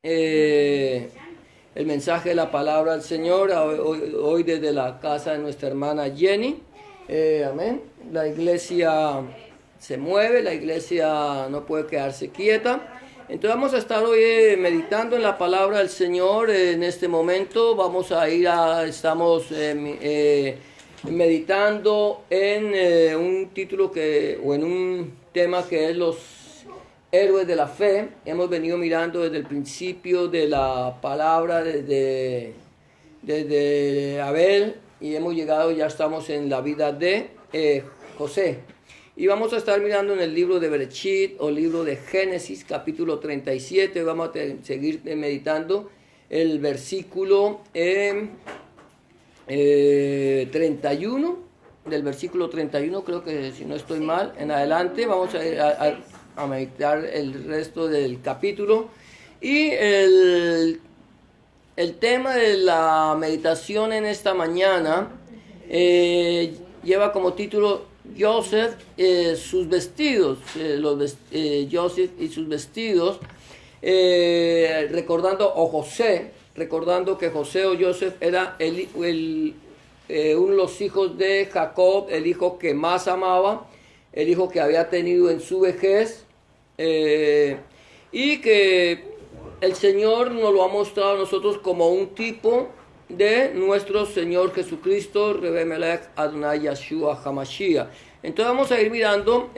eh, el mensaje de la palabra del Señor hoy desde la casa de nuestra hermana Jenny. Amén. La iglesia se mueve, la iglesia no puede quedarse quieta. Entonces vamos a estar hoy meditando en la palabra del Señor. En este momento estamos meditando en un título o en un tema que es los héroes de la fe. Hemos venido mirando desde el principio de la palabra, desde Abel, y ya estamos en la vida de José. Y vamos a estar mirando en el libro de Bereshit o libro de Génesis, capítulo 37. Vamos a seguir meditando el versículo 31, del versículo 31, creo que si no estoy mal, en adelante. Vamos a meditar el resto del capítulo. Y el tema de la meditación en esta mañana lleva como título Joseph, sus vestidos, Joseph y sus vestidos, recordando que José o Joseph era uno de los hijos de Jacob, el hijo que más amaba, el hijo que había tenido en su vejez, y que el Señor nos lo ha mostrado a nosotros como un tipo de nuestro Señor Jesucristo, Rebe Melech Adonai Yeshua HaMashiach. Entonces vamos a ir mirando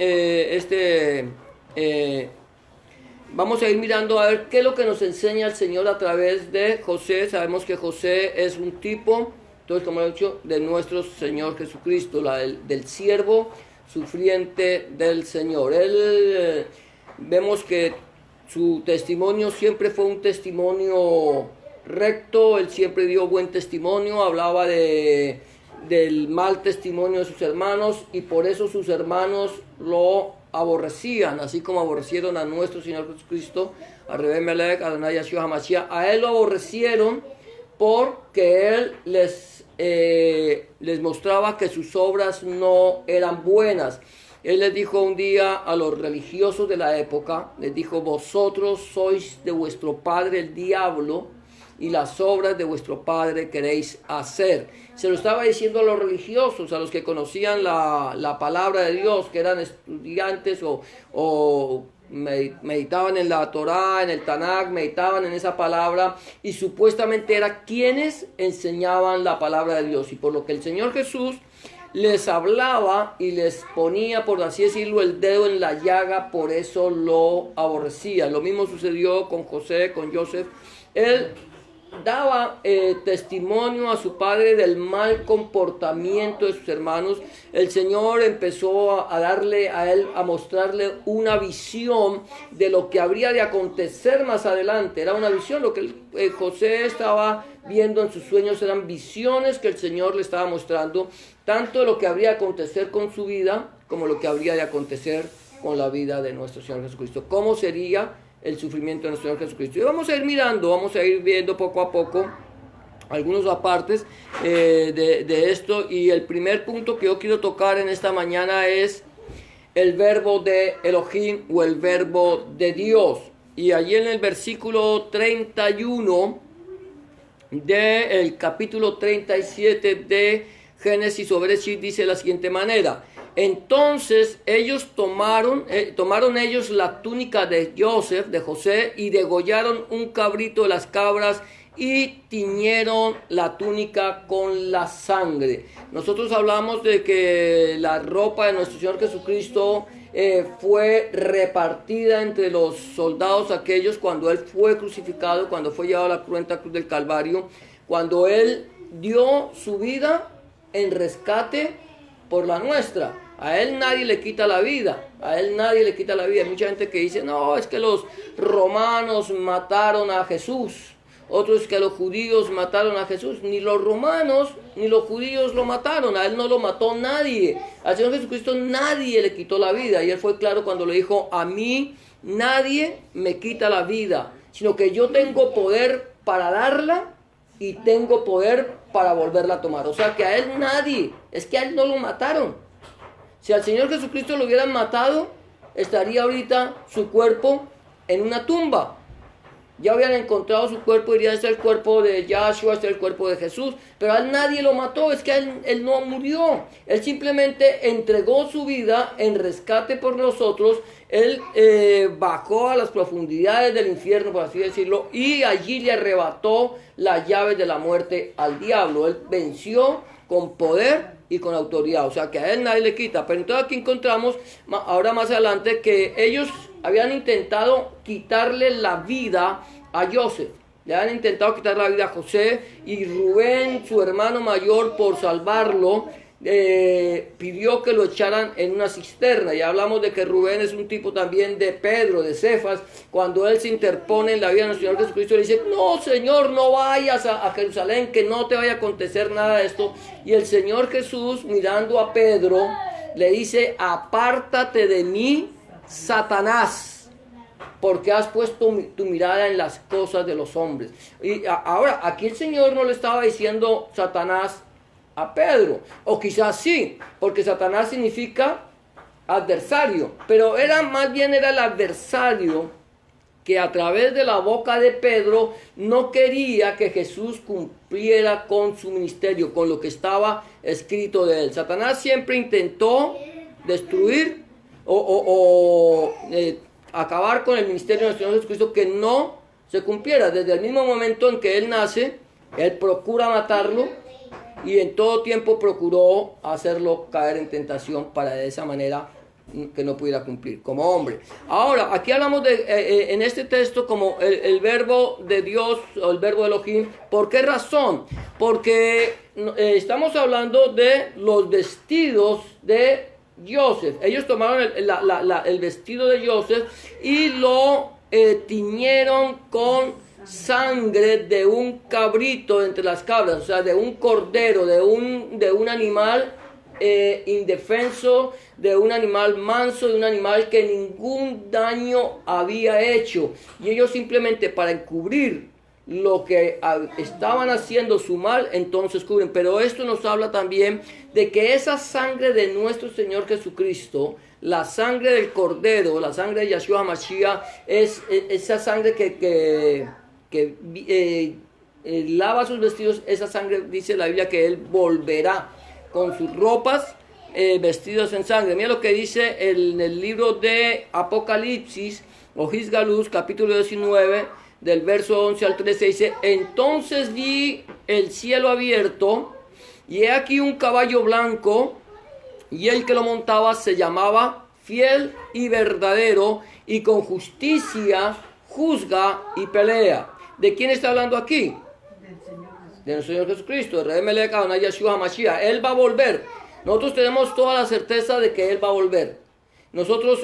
vamos a ir mirando a ver qué es lo que nos enseña el Señor a través de José. Sabemos que José es un tipo, entonces, como he dicho, de nuestro Señor Jesucristo, del siervo sufriente del Señor. Vemos que su testimonio siempre fue un testimonio recto. Él siempre dio buen testimonio, hablaba del mal testimonio de sus hermanos, y por eso sus hermanos lo aborrecían, así como aborrecieron a nuestro Señor Jesucristo, a Rebe Melech Adonai Yeshua HaMashiach. A él lo aborrecieron porque él les mostraba que sus obras no eran buenas. Él les dijo un día a los religiosos de la época, les dijo: vosotros sois de vuestro padre el diablo, y las obras de vuestro padre queréis hacer. Se lo estaba diciendo a los religiosos, a los que conocían la palabra de Dios, que eran estudiantes o meditaban en la Torá, en el Tanakh, meditaban en esa palabra, y supuestamente eran quienes enseñaban la palabra de Dios. Y por lo que el Señor Jesús les hablaba y les ponía, por así decirlo, el dedo en la llaga, por eso lo aborrecía. Lo mismo sucedió con José, con Joseph. Él daba testimonio a su padre del mal comportamiento de sus hermanos. El Señor empezó a mostrarle una visión de lo que habría de acontecer más adelante. Era una visión, lo que José estaba viendo en sus sueños eran visiones que el Señor le estaba mostrando, tanto de lo que habría de acontecer con su vida, como lo que habría de acontecer con la vida de nuestro Señor Jesucristo. ¿Cómo sería el sufrimiento de nuestro Señor Jesucristo? Y vamos a ir viendo poco a poco algunos apartes de esto. Y el primer punto que yo quiero tocar en esta mañana es el verbo de Elohim, o el verbo de Dios. Y allí en el versículo 31 del capítulo 37 de Génesis o Bereshit dice de la siguiente manera: entonces ellos tomaron ellos la túnica de José, y degollaron un cabrito de las cabras, y tiñeron la túnica con la sangre. Nosotros hablamos de que la ropa de nuestro Señor Jesucristo fue repartida entre los soldados aquellos cuando Él fue crucificado, cuando fue llevado a la cruenta cruz del Calvario, cuando Él dio su vida en rescate por la nuestra. A Él nadie le quita la vida, Hay mucha gente que dice: no, es que los romanos mataron a Jesús. Otros que los judíos mataron a Jesús. Ni los romanos ni los judíos lo mataron. A Él no lo mató nadie. Al Señor Jesucristo nadie le quitó la vida. Y Él fue claro cuando le dijo: a mí nadie me quita la vida, sino que yo tengo poder para darla y tengo poder para volverla a tomar. O sea que a Él nadie, es que a Él no lo mataron. Si al Señor Jesucristo lo hubieran matado, estaría ahorita su cuerpo en una tumba. ya habían encontrado su cuerpo, diría, este es el cuerpo de Yahshua, este es el cuerpo de Jesús, pero a él nadie lo mató, es que él no murió, él simplemente entregó su vida en rescate por nosotros, él bajó a las profundidades del infierno, por así decirlo, y allí le arrebató las llaves de la muerte al diablo, él venció con poder y con autoridad, o sea que a él nadie le quita. Pero entonces aquí encontramos, ahora más adelante, que ellos habían intentado quitarle la vida a Joseph, le habían intentado quitar la vida a José, y Rubén, su hermano mayor, por salvarlo, pidió que lo echaran en una cisterna. Ya hablamos de que Rubén es un tipo también de Pedro, de Cefas. Cuando él se interpone en la vida del Señor Jesucristo, le dice: no, Señor, no vayas a Jerusalén, que no te vaya a acontecer nada de esto. Y el Señor Jesús, mirando a Pedro, le dice: apártate de mí, Satanás, porque has puesto tu mirada en las cosas de los hombres. Y ahora, aquí el Señor no le estaba diciendo Satanás a Pedro, o quizás sí, porque Satanás significa adversario, pero más bien era el adversario que a través de la boca de Pedro no quería que Jesús cumpliera con su ministerio, con lo que estaba escrito de él. Satanás siempre intentó destruir o acabar con el ministerio del Señor Jesucristo, que no se cumpliera. Desde el mismo momento en que él nace, él procura matarlo, y en todo tiempo procuró hacerlo caer en tentación para de esa manera que no pudiera cumplir como hombre. Ahora, aquí hablamos en este texto como el verbo de Dios, o el verbo de Elohim. ¿Por qué razón? Porque estamos hablando de los vestidos de Joseph. Ellos tomaron el vestido de Joseph y lo tiñeron con sangre de un cabrito entre las cabras, o sea, de un cordero, de un animal indefenso, de un animal manso, de un animal que ningún daño había hecho. Y ellos simplemente, para encubrir lo que estaban haciendo su mal, entonces cubren. Pero esto nos habla también de que esa sangre de nuestro Señor Jesucristo, la sangre del Cordero, la sangre de Yahshua HaMashiach, es esa sangre que lava sus vestidos. Esa sangre, dice la Biblia, que él volverá con sus ropas vestidos en sangre. Mira lo que dice en el libro de Apocalipsis, o Hisgalus, capítulo 19, del verso 11 al 13, dice: entonces vi el cielo abierto, y he aquí un caballo blanco, y el que lo montaba se llamaba Fiel y Verdadero, y con justicia juzga y pelea. ¿De quién está hablando aquí? De nuestro Señor Jesucristo, de Rey Melech Adonai Yahshua HaMashiach. Él va a volver. Nosotros tenemos toda la certeza de que Él va a volver. Nosotros,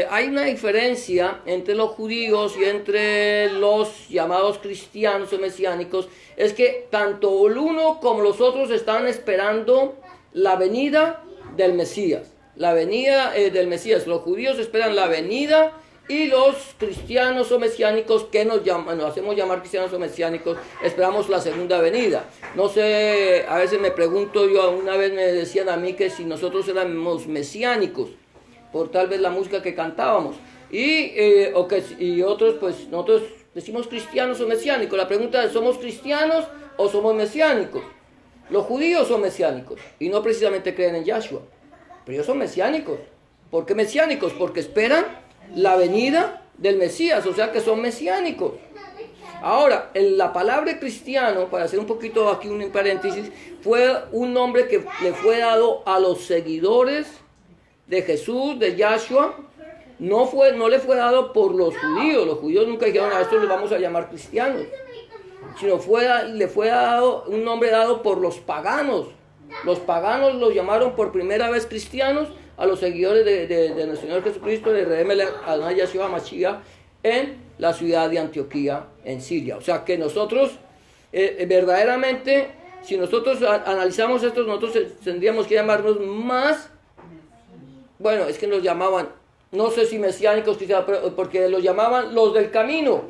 hay una diferencia entre los judíos y entre los llamados cristianos o mesiánicos. Es que tanto el uno como los otros están esperando la venida del Mesías. La venida del Mesías. Los judíos esperan la venida, y los cristianos o mesiánicos, que nos hacemos llamar cristianos o mesiánicos, esperamos la segunda venida. No sé, a veces me pregunto yo, una vez me decían a mí que si nosotros éramos mesiánicos, por tal vez la música que cantábamos, y otros, pues nosotros decimos cristianos o mesiánicos. La pregunta es: ¿somos cristianos o somos mesiánicos? Los judíos son mesiánicos y no precisamente creen en Yahshua, pero ellos son mesiánicos. ¿Por qué mesiánicos? Porque esperan la venida del Mesías, o sea que son mesiánicos. Ahora, la palabra cristiano, para hacer un poquito aquí un paréntesis, fue un nombre que le fue dado a los seguidores de Jesús, de Yahshua. No le fue dado por los judíos. Los judíos nunca dijeron: a estos los vamos a llamar cristianos, sino le fue dado un nombre dado por los paganos. Los paganos los llamaron por primera vez cristianos a los seguidores de nuestro Señor Jesucristo, de Rey Melech Adonai Yahshua HaMashiach, en la ciudad de Antioquía, en Siria. O sea que nosotros, verdaderamente, si nosotros analizamos esto, nosotros tendríamos que llamarnos más, bueno, es que nos llamaban, no sé si mesiánicos, porque los llamaban los del camino.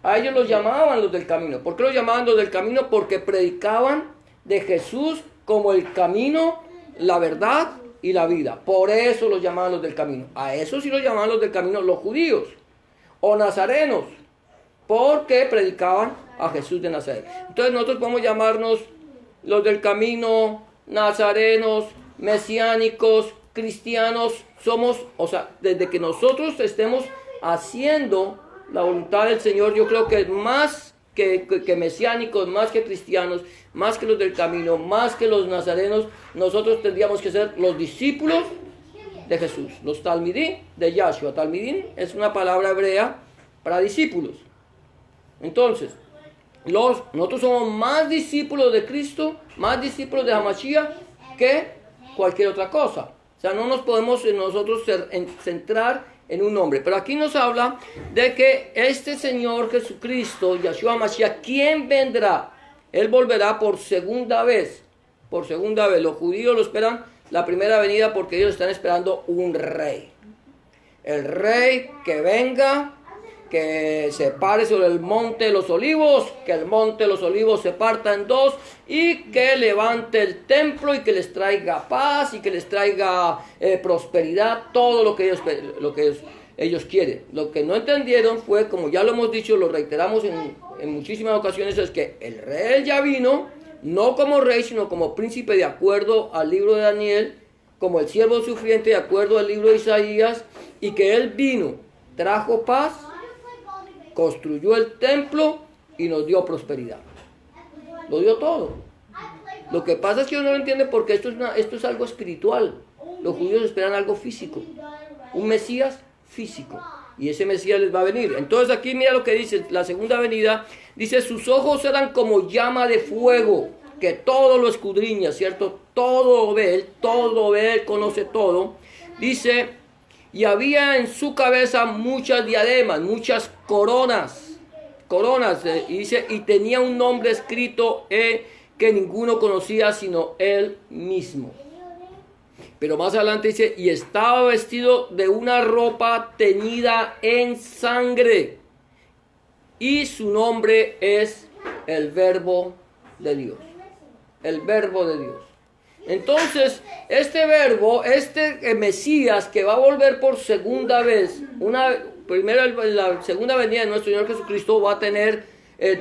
A ellos los llamaban los del camino. ¿Por qué los llamaban los del camino? Porque predicaban de Jesús como el camino, la verdad y la vida. Por eso los llamaban los del camino. A eso sí los llamaban los del camino los judíos, o nazarenos, porque predicaban a Jesús de Nazaret. Entonces nosotros podemos llamarnos los del camino, nazarenos, mesiánicos, cristianos. Somos, o sea, desde que nosotros estemos haciendo la voluntad del Señor, yo creo que más que mesiánicos, más que cristianos, más que los del camino, más que los nazarenos, nosotros tendríamos que ser los discípulos de Jesús, los talmidín de Yahshua. Talmidín es una palabra hebrea para discípulos. Entonces, nosotros somos más discípulos de Cristo, más discípulos de Hamashiach que cualquier otra cosa. O sea, no nos podemos nosotros centrar en un nombre. Pero aquí nos habla de que este Señor Jesucristo, Yahshua Hamashiach, ¿quién vendrá? Él volverá por segunda vez. Por segunda vez. Los judíos lo esperan la primera venida porque ellos están esperando un rey. El rey que venga, que se pare sobre el monte de los olivos, que el monte de los olivos se parta en dos y que levante el templo y que les traiga paz y que les traiga prosperidad, todo lo que ellos quieren. Lo que no entendieron fue, como ya lo hemos dicho, lo reiteramos en muchísimas ocasiones, es que el rey ya vino, no como rey, sino como príncipe de acuerdo al libro de Daniel, como el siervo sufriente de acuerdo al libro de Isaías, y que él vino, trajo paz, construyó el templo y nos dio prosperidad. Lo dio todo. Lo que pasa es que uno no entiende porque esto es algo espiritual. Los judíos esperan algo físico, un Mesías físico, y ese Mesías les va a venir. Entonces aquí mira lo que dice la segunda venida. Dice: sus ojos eran como llama de fuego, que todo lo escudriña, ¿cierto? Todo ve él, conoce todo. Dice: y había en su cabeza muchas diademas, muchas coronas, y dice, y tenía un nombre escrito que ninguno conocía sino él mismo. Pero más adelante dice: y estaba vestido de una ropa teñida en sangre, y su nombre es el Verbo de Dios. El Verbo de Dios. Entonces, este verbo, Mesías que va a volver por segunda vez, la segunda venida de nuestro Señor Jesucristo va a tener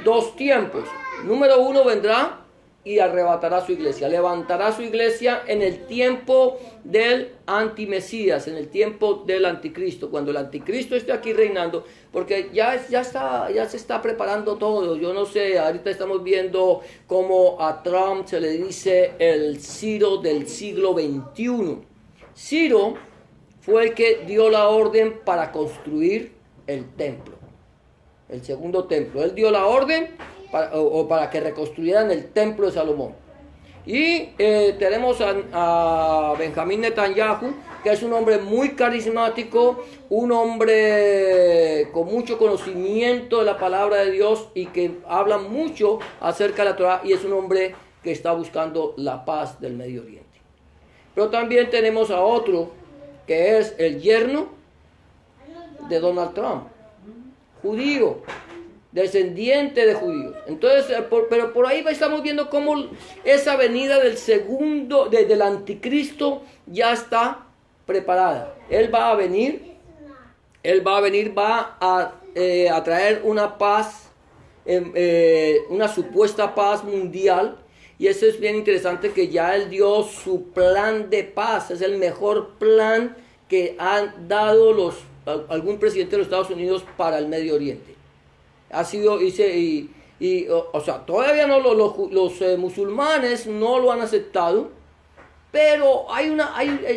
dos tiempos. Número uno, vendrá y arrebatará su iglesia, levantará su iglesia en el tiempo del antimesías, en el tiempo del anticristo, cuando el anticristo esté aquí reinando, porque ya se está preparando todo. Yo no sé, ahorita estamos viendo cómo a Trump se le dice el Ciro del siglo XXI. Ciro fue el que dio la orden para construir el templo, el segundo templo. Él dio la orden para que reconstruyeran el templo de Salomón. Y tenemos a Benjamín Netanyahu, que es un hombre muy carismático, un hombre con mucho conocimiento de la palabra de Dios y que habla mucho acerca de la Torah, y es un hombre que está buscando la paz del Medio Oriente. Pero también tenemos a otro que es el yerno de Donald Trump, judío, descendiente de judíos. Entonces, pero por ahí estamos viendo cómo esa venida del anticristo ya está preparada. Él va a venir, va a traer una paz, una supuesta paz mundial. Y eso es bien interesante, que ya él dio su plan de paz. Es el mejor plan que han dado algún presidente de los Estados Unidos para el Medio Oriente. Ha sido, o sea, todavía no los musulmanes no lo han aceptado, pero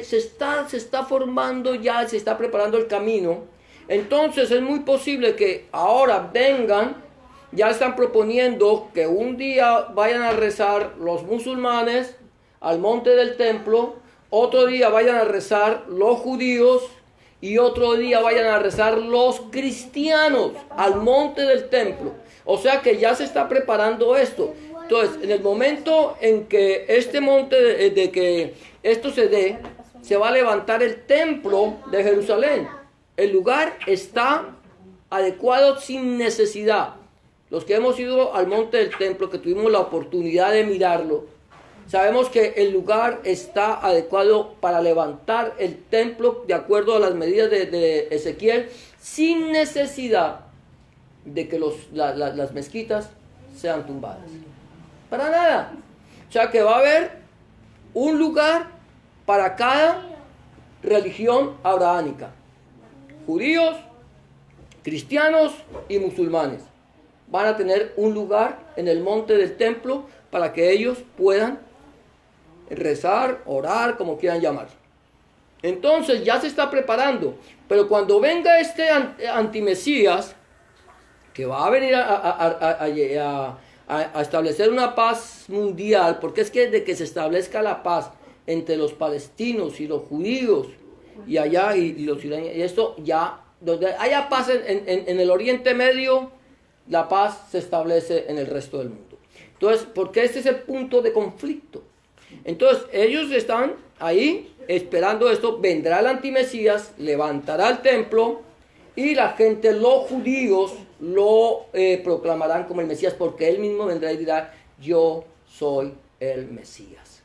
se está formando ya, se está preparando el camino. Entonces es muy posible que ahora vengan, ya están proponiendo que un día vayan a rezar los musulmanes al monte del templo, otro día vayan a rezar los judíos, y otro día vayan a rezar los cristianos al monte del templo. O sea que ya se está preparando esto. Entonces, en el momento en que este monte, de que esto se dé, se va a levantar el templo de Jerusalén. El lugar está adecuado sin necesidad. Los que hemos ido al monte del templo, que tuvimos la oportunidad de mirarlo, sabemos que el lugar está adecuado para levantar el templo de acuerdo a las medidas de Ezequiel, sin necesidad de que las mezquitas sean tumbadas. Para nada. O sea que va a haber un lugar para cada religión abrahámica. Judíos, cristianos y musulmanes van a tener un lugar en el monte del templo para que ellos puedan rezar, orar, como quieran llamar. Entonces ya se está preparando, pero cuando venga este antimesías, que va a venir a establecer una paz mundial, porque es que de que se establezca la paz entre los palestinos y los judíos, y allá y los iraníes, y esto ya, donde haya paz en el Oriente Medio, la paz se establece en el resto del mundo. Entonces, porque este es el punto de conflicto. Entonces, ellos están ahí esperando esto, vendrá el antimesías, levantará el templo, y la gente, los judíos, lo proclamarán como el Mesías, porque él mismo vendrá y dirá, yo soy el Mesías.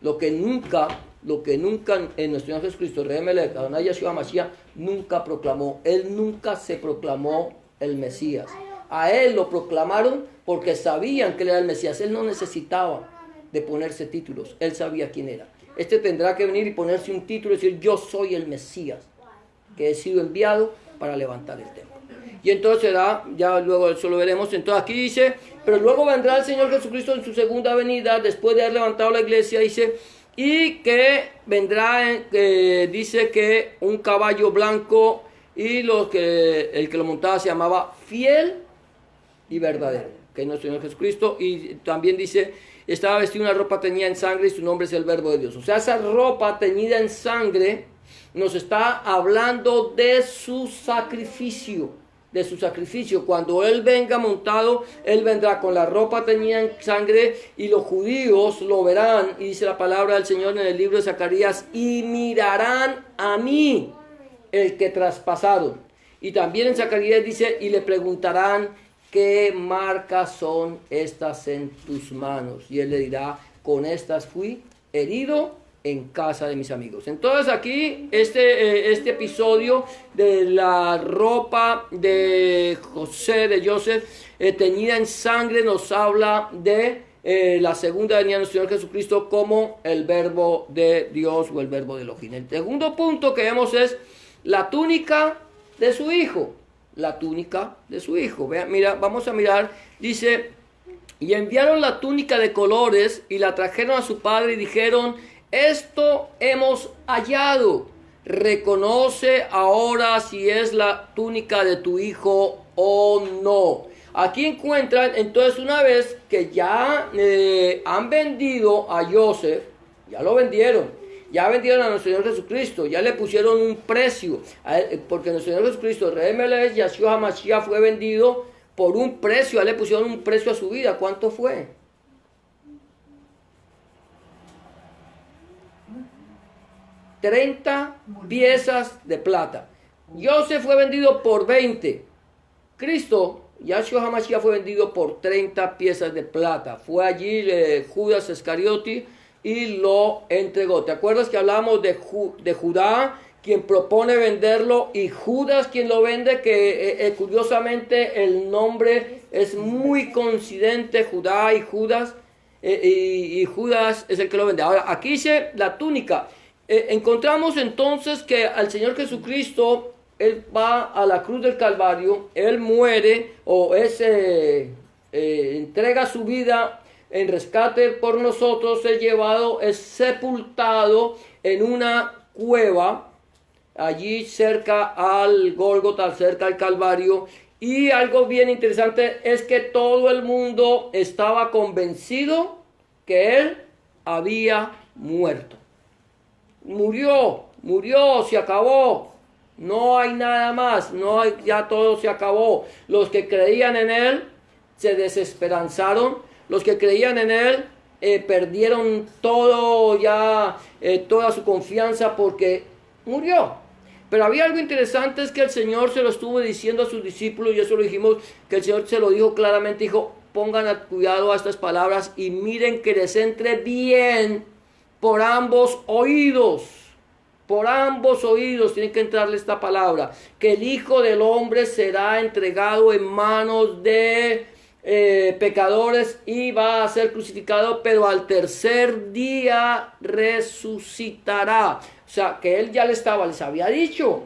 Lo que nunca en nuestro Señor Jesucristo, Rey Melech, Adonai Yeshua Mashiach, nunca proclamó. Él nunca se proclamó el Mesías. A él lo proclamaron porque sabían que él era el Mesías. Él no necesitaba de ponerse títulos. Él sabía quién era. Este tendrá que venir y ponerse un título y decir, yo soy el Mesías, que he sido enviado para levantar el templo. Y entonces será, ya luego eso lo veremos. Entonces aquí dice, pero luego vendrá el Señor Jesucristo en su segunda venida, después de haber levantado la iglesia, dice, y que vendrá, dice que un caballo blanco, y el que lo montaba se llamaba Fiel y Verdadero, que es nuestro Señor Jesucristo. Y también dice, estaba vestido una ropa teñida en sangre y su nombre es el Verbo de Dios. O sea, esa ropa teñida en sangre nos está hablando de su sacrificio. De su sacrificio. Cuando Él venga montado, Él vendrá con la ropa teñida en sangre y los judíos lo verán. Y dice la palabra del Señor en el libro de Zacarías, y mirarán a mí el que traspasaron. Y también en Zacarías dice, y le preguntarán, ¿qué marcas son estas en tus manos? Y Él le dirá, con estas fui herido en casa de mis amigos. Entonces aquí este episodio de la ropa de José, de Joseph, teñida en sangre, nos habla de la segunda venida de nuestro Señor Jesucristo como el verbo de Dios o el verbo de Elohim. El segundo punto que vemos es la túnica de su hijo. La túnica de su hijo. Mira, vamos a mirar, dice, y enviaron la túnica de colores y la trajeron a su padre y dijeron, esto hemos hallado, reconoce ahora si es la túnica de tu hijo o no. Aquí encuentran, entonces, una vez que ya han vendido a Joseph, ya lo vendieron, ya vendieron a nuestro Señor Jesucristo, ya le pusieron un precio, porque nuestro Señor Jesucristo, Rey Melech, Yeshua HaMashiach, fue vendido por un precio, ya le pusieron un precio a su vida. ¿Cuánto fue? 30 piezas de plata. Joseph fue vendido por 20. Cristo, Yeshua HaMashiach, fue vendido por 30 piezas de plata. Fue allí Judas Iscariote y lo entregó. ¿Te acuerdas que hablábamos de Judá, quien propone venderlo, y Judas quien lo vende? Que curiosamente el nombre es muy coincidente, Judá y Judas, y Judas es el que lo vende. Ahora, aquí dice la túnica. Encontramos entonces que al Señor Jesucristo, Él va a la cruz del Calvario, Él muere o entrega su vida en rescate por nosotros, es llevado, es sepultado en una cueva, allí cerca al Gólgota, cerca al Calvario. Y algo bien interesante es que todo el mundo estaba convencido que Él había muerto. Murió, se acabó, no hay nada más, ya todo se acabó. Los que creían en Él se desesperanzaron, los que creían en Él perdieron todo ya, toda su confianza porque murió. Pero había algo interesante, es que el Señor se lo estuvo diciendo a sus discípulos, y eso lo dijimos, que el Señor se lo dijo claramente, dijo, pongan cuidado a estas palabras y miren que les entre bien por ambos oídos, por ambos oídos tiene que entrarle esta palabra, que el Hijo del Hombre será entregado en manos de pecadores y va a ser crucificado, pero al tercer día resucitará. O sea, que él ya les había dicho.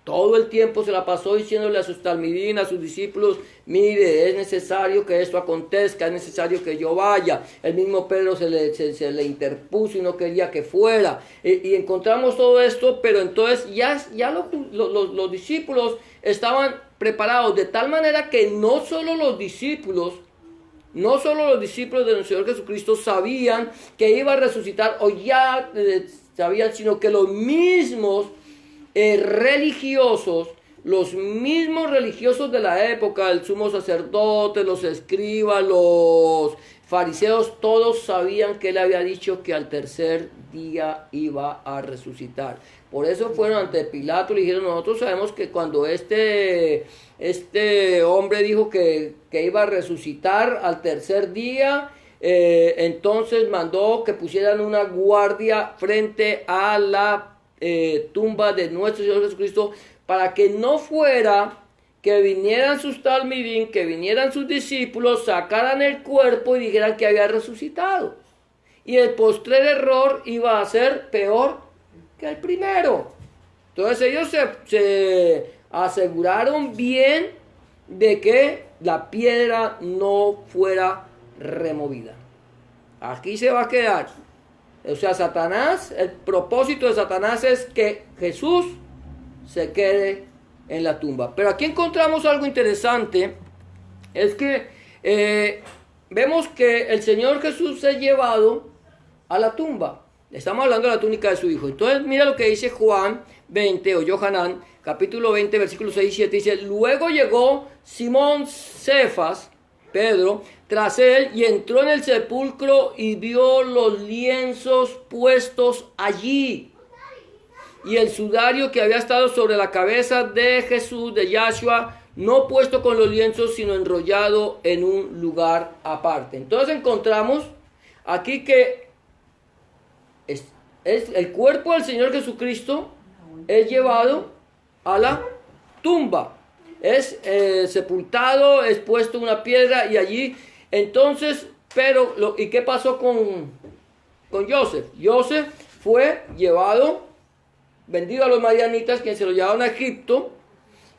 Todo el tiempo se la pasó diciéndole a sus talmidín, a sus discípulos, mire, es necesario que esto acontezca, es necesario que yo vaya. El mismo Pedro se le interpuso y no quería que fuera. Y encontramos todo esto, pero entonces ya los discípulos estaban preparados de tal manera que no solo los discípulos de nuestro Señor Jesucristo sabían que iba a resucitar o ya sabían, sino que los mismos los mismos religiosos de la época, el sumo sacerdote, los escribas, los fariseos, todos sabían que él había dicho que al tercer día iba a resucitar. Por eso fueron ante Pilato y le dijeron, nosotros sabemos que cuando este hombre dijo que iba a resucitar al tercer día, entonces mandó que pusieran una guardia frente a la tumba de nuestro Señor Jesucristo, para que no fuera que vinieran sus talmidín, que vinieran sus discípulos, sacaran el cuerpo y dijeran que había resucitado. Y el postrer error iba a ser peor que el primero. Entonces ellos se aseguraron bien de que la piedra no fuera removida. Aquí se va a quedar. O sea, Satanás, el propósito de Satanás es que Jesús se quede en la tumba. Pero aquí encontramos algo interesante, es que vemos que el Señor Jesús se ha llevado a la tumba. Estamos hablando de la túnica de su Hijo. Entonces mira lo que dice Juan 20 o Yohanan, capítulo 20, versículos 6 y 7. Dice, luego llegó Simón Cefas, Pedro, tras él, y entró en el sepulcro y vio los lienzos puestos allí y el sudario que había estado sobre la cabeza de Jesús, de Yahshua, no puesto con los lienzos, sino enrollado en un lugar aparte. Entonces encontramos aquí que es el cuerpo del Señor Jesucristo es llevado a la tumba. Es sepultado, es puesto una piedra y allí, entonces, ¿y qué pasó con Joseph? Joseph fue llevado, vendido a los madianitas, quienes se lo llevaron a Egipto,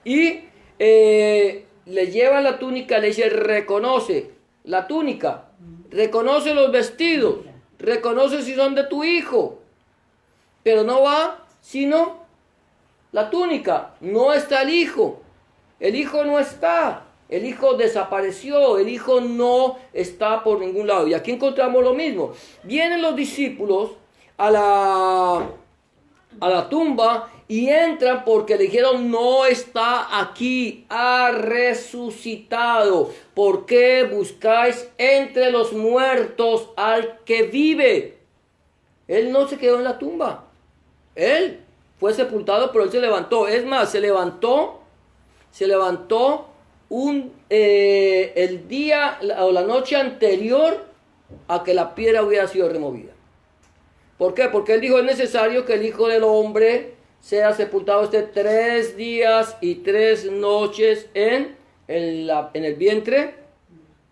y le llevan la túnica, le dice, reconoce la túnica, reconoce los vestidos, reconoce si son de tu hijo, pero no va sino la túnica, no está el hijo no está, el hijo desapareció, el hijo no está por ningún lado. Y aquí encontramos lo mismo. Vienen los discípulos a la tumba y entran porque le dijeron, no está aquí, ha resucitado. ¿Por qué buscáis entre los muertos al que vive? Él no se quedó en la tumba. Él fue sepultado, pero él se levantó. Es más, se levantó el día o la noche anterior a que la piedra hubiera sido removida. ¿Por qué? Porque él dijo, es necesario que el Hijo del Hombre sea sepultado 3 días y 3 noches en el vientre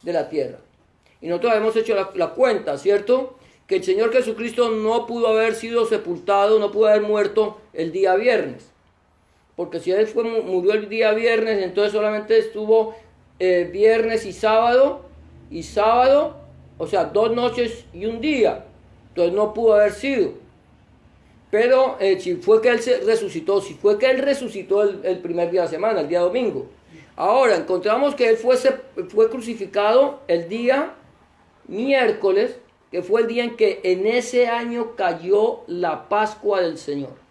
de la tierra. Y nosotros hemos hecho la cuenta, ¿cierto? Que el Señor Jesucristo no pudo haber sido sepultado, no pudo haber muerto el día viernes. Porque si él murió el día viernes, entonces solamente estuvo viernes y sábado, o sea, 2 noches y 1 día. Entonces no pudo haber sido. Pero si fue que él resucitó el primer día de la semana, el día domingo. Ahora, encontramos que él fue crucificado el día miércoles, que fue el día en que en ese año cayó la Pascua del Señor.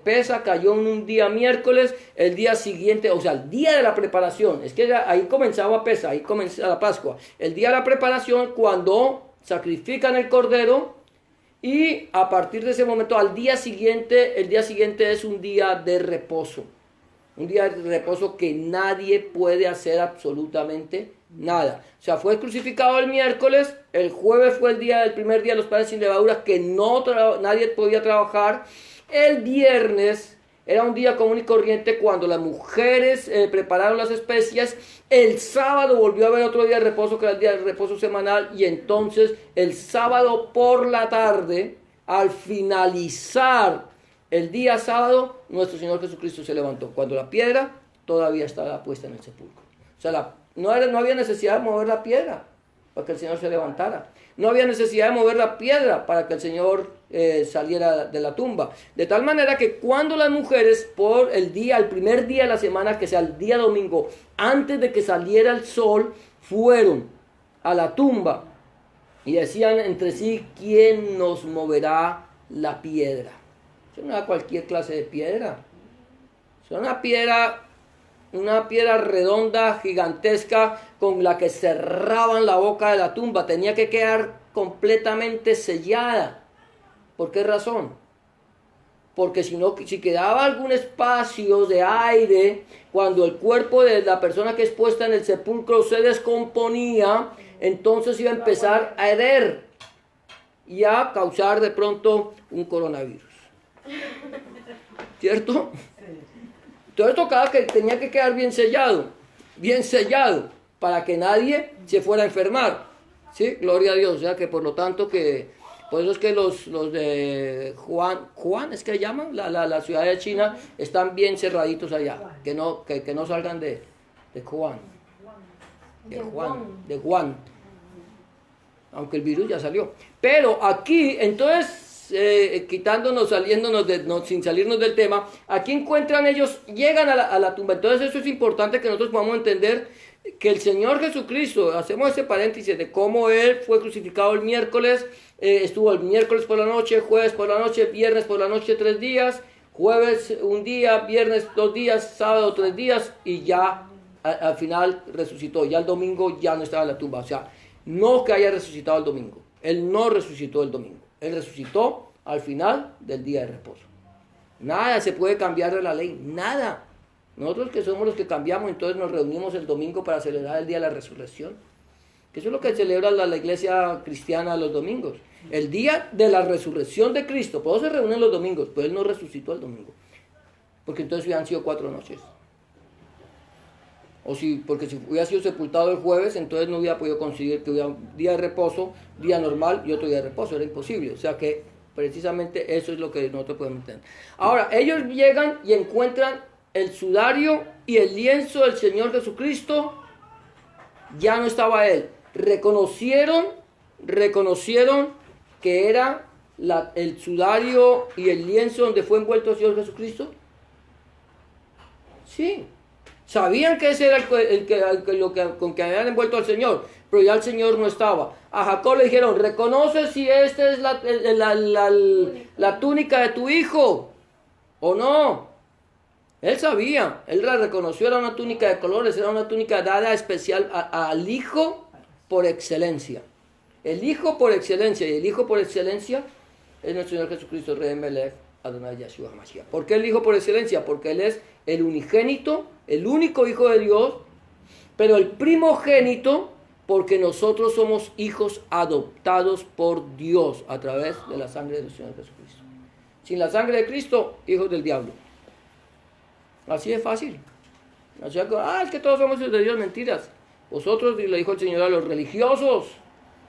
Pesa cayó en un día miércoles, el día siguiente, o sea, el día de la preparación, es que ahí comenzaba Pesa, ahí comenzaba la Pascua, el día de la preparación cuando sacrifican el cordero y a partir de ese momento el día siguiente es un día de reposo que nadie puede hacer absolutamente Nada. O sea, fue crucificado el miércoles, el jueves fue el primer día de los panes sin levadura, que nadie podía trabajar. El viernes era un día común y corriente cuando las mujeres prepararon las especias. El sábado volvió a haber otro día de reposo, que era el día de reposo semanal. Y entonces el sábado por la tarde, al finalizar el día sábado, nuestro Señor Jesucristo se levantó, cuando la piedra todavía estaba puesta en el sepulcro. O sea, no había necesidad de mover la piedra para que el Señor se levantara. No había necesidad de mover la piedra para que el Señor saliera de la tumba. De tal manera que cuando las mujeres, por el primer día de la semana, que sea el día domingo, antes de que saliera el sol, fueron a la tumba y decían entre sí: ¿quién nos moverá la piedra? Eso no era cualquier clase de piedra. Eso era una piedra redonda, gigantesca, con la que cerraban la boca de la tumba. Tenía que quedar completamente sellada. ¿Por qué razón? Porque si quedaba algún espacio de aire, cuando el cuerpo de la persona que es puesta en el sepulcro se descomponía, entonces iba a empezar a hervir y a causar de pronto un coronavirus. ¿Cierto? Entonces tenía que quedar bien sellado, para que nadie se fuera a enfermar. ¿Sí? Gloria a Dios. O sea que por lo tanto por eso es que los de Wuhan, es que llaman, la ciudad de China, están bien cerraditos allá, que no salgan de Wuhan. De Wuhan. Aunque el virus ya salió. Pero aquí, entonces, saliéndonos sin salirnos del tema, aquí encuentran ellos, llegan a la tumba. Entonces eso es importante que nosotros podamos entender que el Señor Jesucristo, hacemos ese paréntesis de cómo Él fue crucificado el miércoles, estuvo el miércoles por la noche, jueves por la noche, viernes por la noche 3 días, jueves un día, viernes 2 días, sábado 3 días, y ya al final resucitó. Ya el domingo ya no estaba en la tumba. O sea, no que haya resucitado el domingo. Él no resucitó el domingo. Él resucitó al final del día de reposo. Nada se puede cambiar de la ley, nada. Nosotros que somos los que cambiamos, entonces nos reunimos el domingo para celebrar el día de la resurrección. Que eso es lo que celebra la iglesia cristiana los domingos. El día de la resurrección de Cristo. Por eso se reúnen los domingos, pero Él no resucitó el domingo. Porque entonces hubieran sido 4 noches. Porque si hubiera sido sepultado el jueves, entonces no hubiera podido conseguir que hubiera un día de reposo, día normal y otro día de reposo. Era imposible. O sea que precisamente eso es lo que nosotros podemos entender. Ahora, ellos llegan y encuentran el sudario y el lienzo del Señor Jesucristo. Ya no estaba Él. Reconocieron que era el sudario y el lienzo donde fue envuelto el Señor Jesucristo. Sí. Sabían que ese era con que habían envuelto al Señor, pero ya el Señor no estaba. A Jacob le dijeron: ¿reconoces si esta es la túnica de tu hijo o no? Él sabía, él la reconoció, era una túnica de colores, era una túnica dada especial al hijo por excelencia. El hijo por excelencia, y el hijo por excelencia es nuestro Señor Jesucristo, Rey Melech, Adonai Yahshua HaMashiach. ¿Por qué el hijo por excelencia? Porque Él es el unigénito, el único hijo de Dios, pero el primogénito porque nosotros somos hijos adoptados por Dios a través de la sangre del Señor Jesucristo. Sin la sangre de Cristo, hijos del diablo. Así de fácil. O sea, es que todos somos hijos de Dios, mentiras. Vosotros, le dijo el Señor a los religiosos,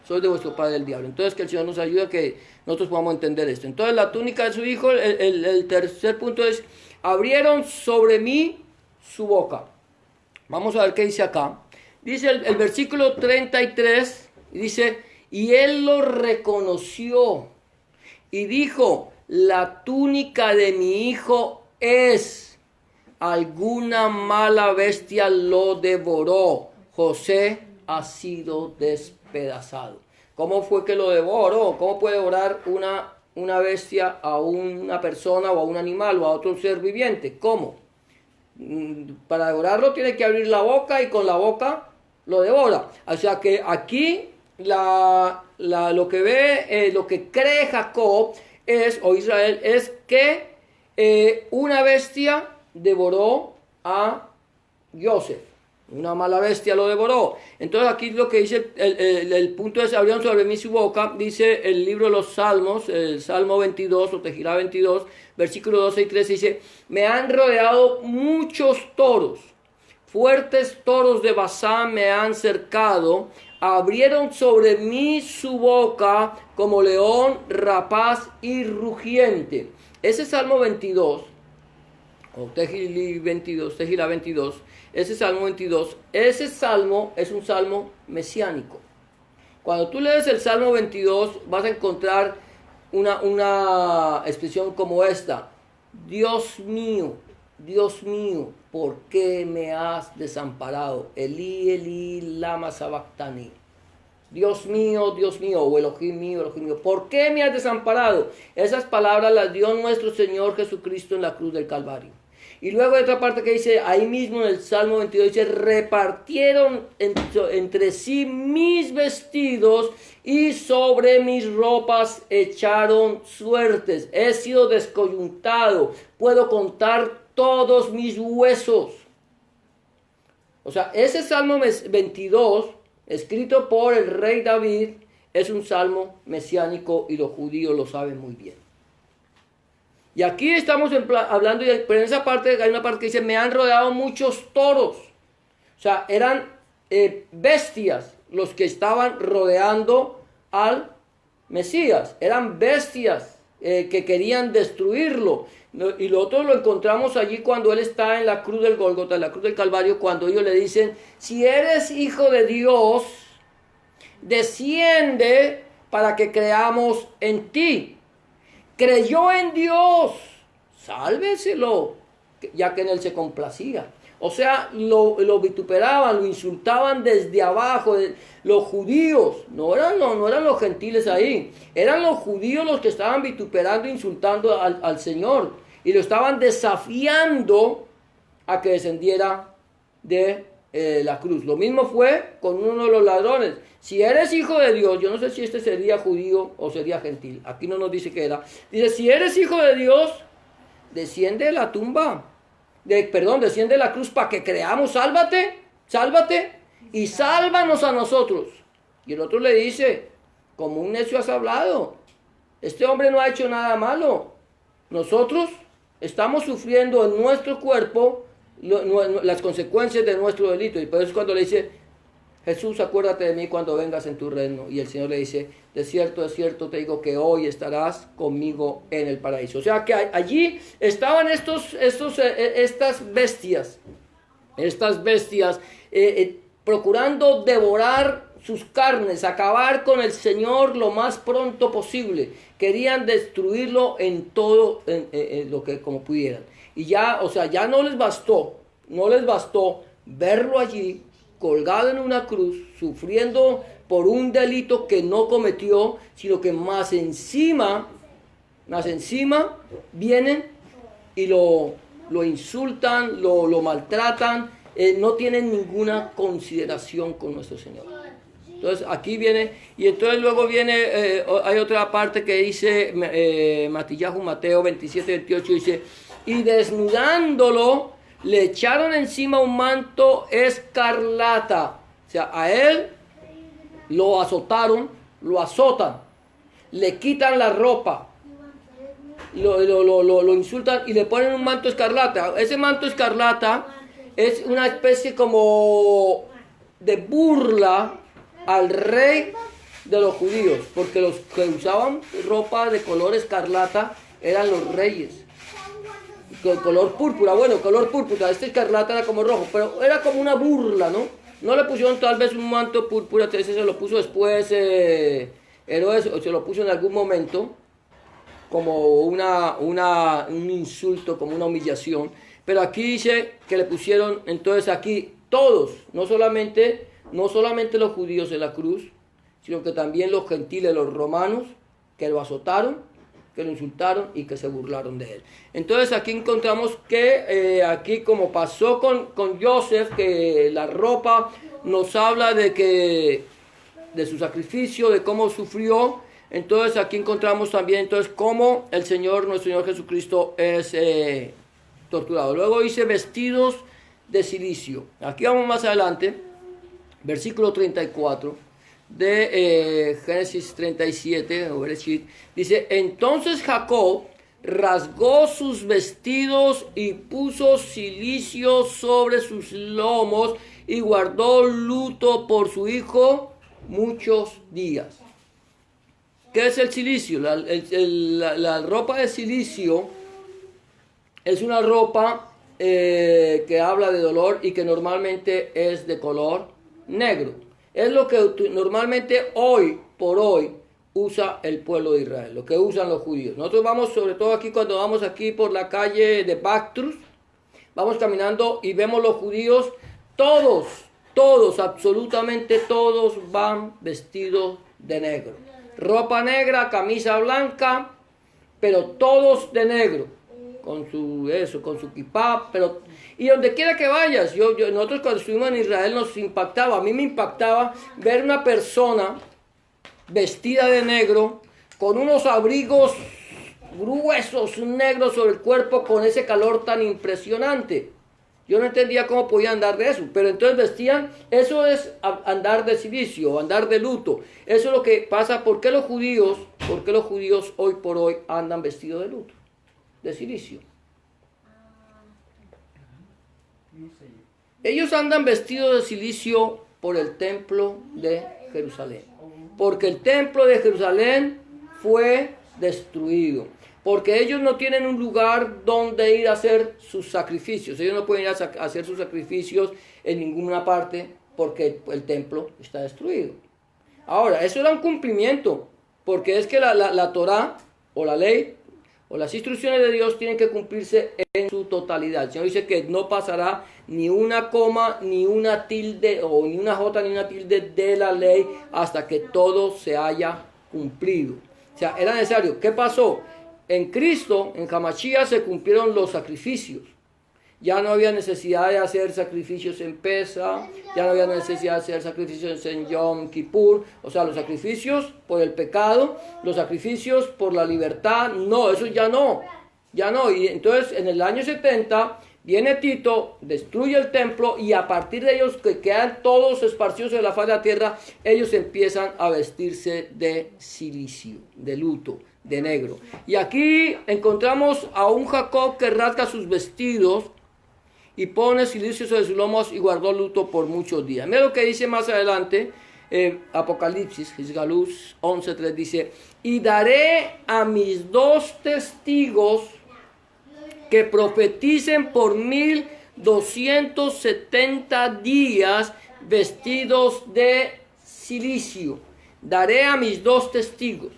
sois de vuestro padre el diablo. Entonces que el Señor nos ayude a que nosotros podamos entender esto. Entonces la túnica de su hijo, el tercer punto es: abrieron sobre mí su boca. Vamos a ver qué dice acá. Dice el versículo 33, dice: y él lo reconoció y dijo: la túnica de mi hijo es, alguna mala bestia lo devoró, José ha sido despedazado. ¿Cómo fue que lo devoró? ¿Cómo puede devorar una bestia a una persona o a un animal o a otro ser viviente? ¿Cómo? Para devorarlo tiene que abrir la boca y con la boca lo devora. O sea que aquí lo que cree Jacob o Israel es que una bestia devoró a Joseph. Una mala bestia lo devoró. Entonces aquí lo que dice, el punto es, abrieron sobre mí su boca, dice el libro de los Salmos, el Salmo 22 o Tejilá 22, versículos 12 y 13, dice, me han rodeado muchos toros, fuertes toros de Basán me han cercado, abrieron sobre mí su boca como león rapaz y rugiente. Ese Salmo 22, o Tejilá 22, ese Salmo 22, ese salmo es un salmo mesiánico. Cuando tú lees el Salmo 22 vas a encontrar una expresión como esta: Dios mío, ¿por qué me has desamparado? Elí, Elí, lama sabactani. Dios mío, o Elohim mío, ¿por qué me has desamparado? Esas palabras las dio nuestro Señor Jesucristo en la cruz del Calvario. Y luego hay otra parte que dice, ahí mismo en el Salmo 22, dice, repartieron entre sí mis vestidos y sobre mis ropas echaron suertes. He sido descoyuntado, puedo contar todos mis huesos. O sea, ese Salmo 22, escrito por el rey David, es un salmo mesiánico y los judíos lo saben muy bien. Y aquí estamos hablando, pero en esa parte hay una parte que dice, me han rodeado muchos toros. O sea, eran bestias los que estaban rodeando al Mesías. Eran bestias que querían destruirlo. Y lo otro lo encontramos allí cuando él está en la cruz del Gólgota, en la cruz del Calvario, cuando ellos le dicen, si eres hijo de Dios, desciende para que creamos en ti. Creyó en Dios, sálveselo, ya que en él se complacía. O sea, lo vituperaban, lo insultaban desde abajo. Los judíos, no eran los gentiles ahí, eran los judíos los que estaban vituperando, insultando al Señor. Y lo estaban desafiando a que descendiera de la cruz. Lo mismo fue con uno de los ladrones. Si eres hijo de Dios, yo no sé si este sería judío o sería gentil. Aquí no nos dice que era. Dice, si eres hijo de Dios, desciende de la tumba. Desciende de la cruz para que creamos. Sálvate y sálvanos a nosotros. Y el otro le dice, como un necio has hablado. Este hombre no ha hecho nada malo. Nosotros estamos sufriendo en nuestro cuerpo las consecuencias de nuestro delito. Y por eso cuando le dice, Jesús, acuérdate de mí cuando vengas en tu reino. Y el Señor le dice, de cierto te digo que hoy estarás conmigo en el paraíso. O sea que allí estaban estas bestias procurando devorar sus carnes, acabar con el Señor lo más pronto posible. Querían destruirlo en todo lo que como pudieran. Y ya, o sea, ya no les bastó verlo allí colgado en una cruz, sufriendo por un delito que no cometió, sino que más encima vienen y lo insultan, lo maltratan, no tienen ninguna consideración con nuestro Señor. Entonces aquí viene, y entonces luego viene, hay otra parte que dice, Mateo 27, 28, dice, y desnudándolo, le echaron encima un manto escarlata. O sea, a él lo azotaron, lo azotan, le quitan la ropa, lo insultan y le ponen un manto escarlata. Ese manto escarlata es una especie como de burla al rey de los judíos, porque los que usaban ropa de color escarlata eran los reyes. Color púrpura, este escarlata era como rojo, pero era como una burla, ¿no? No le pusieron tal vez un manto púrpura, ese se lo puso después Herodes, o se lo puso en algún momento como un insulto, como una humillación. Pero aquí dice que le pusieron, entonces aquí todos, no solamente los judíos en la cruz, sino que también los gentiles, los romanos, que lo azotaron, que lo insultaron y que se burlaron de él. Entonces aquí encontramos que aquí como pasó con Joseph, que la ropa nos habla de su sacrificio, de cómo sufrió. Entonces aquí encontramos también cómo nuestro Señor Jesucristo es torturado. Luego dice vestidos de silicio. Aquí vamos más adelante, versículo 34 de Génesis 37, dice, entonces Jacob rasgó sus vestidos y puso cilicio sobre sus lomos y guardó luto por su hijo muchos días. ¿Qué es el cilicio? La ropa de silicio es una ropa que habla de dolor y que normalmente es de color negro. Es lo que normalmente hoy por hoy usa el pueblo de Israel, lo que usan los judíos. Nosotros vamos, sobre todo aquí, cuando vamos aquí por la calle de Bactrus, vamos caminando y vemos los judíos, todos, absolutamente todos van vestidos de negro. Ropa negra, camisa blanca, pero todos de negro, con su kipá, pero y donde quiera que vayas, nosotros cuando estuvimos en Israel nos impactaba, a mí me impactaba ver una persona vestida de negro, con unos abrigos gruesos negros sobre el cuerpo, con ese calor tan impresionante. Yo no entendía cómo podían andar de eso, pero entonces vestían, eso es andar de silicio, andar de luto. Eso es lo que pasa. ¿Por qué los judíos hoy por hoy andan vestidos de luto, de silicio? Ellos andan vestidos de silicio por el templo de Jerusalén, porque el templo de Jerusalén fue destruido, porque ellos no tienen un lugar donde ir a hacer sus sacrificios. Ellos no pueden ir a hacer sus sacrificios en ninguna parte porque el templo está destruido. Ahora, eso era un cumplimiento, porque es que la Torá o la ley o las instrucciones de Dios tienen que cumplirse en su totalidad. El Señor dice que no pasará ni una coma, ni una tilde, o ni una jota, ni una tilde de la ley hasta que todo se haya cumplido. O sea, era necesario. ¿Qué pasó? En Cristo, en Hamashías, se cumplieron los sacrificios. Ya no había necesidad de hacer sacrificios en Pesa, ya no había necesidad de hacer sacrificios en Yom Kippur, o sea, los sacrificios por el pecado, los sacrificios por la libertad, no, eso ya no. Y entonces en el año 70 viene Tito, destruye el templo y a partir de ellos, que quedan todos esparcidos en la faz de la tierra, ellos empiezan a vestirse de silicio, de luto, de negro. Y aquí encontramos a un Jacob que rasga sus vestidos y pone silicio sobre sus lomos y guardó luto por muchos días. Mira lo que dice más adelante, Apocalipsis, Jesús 11:3 dice, y daré a mis 2 testigos que profeticen por 1270 días vestidos de silicio. Daré a mis 2 testigos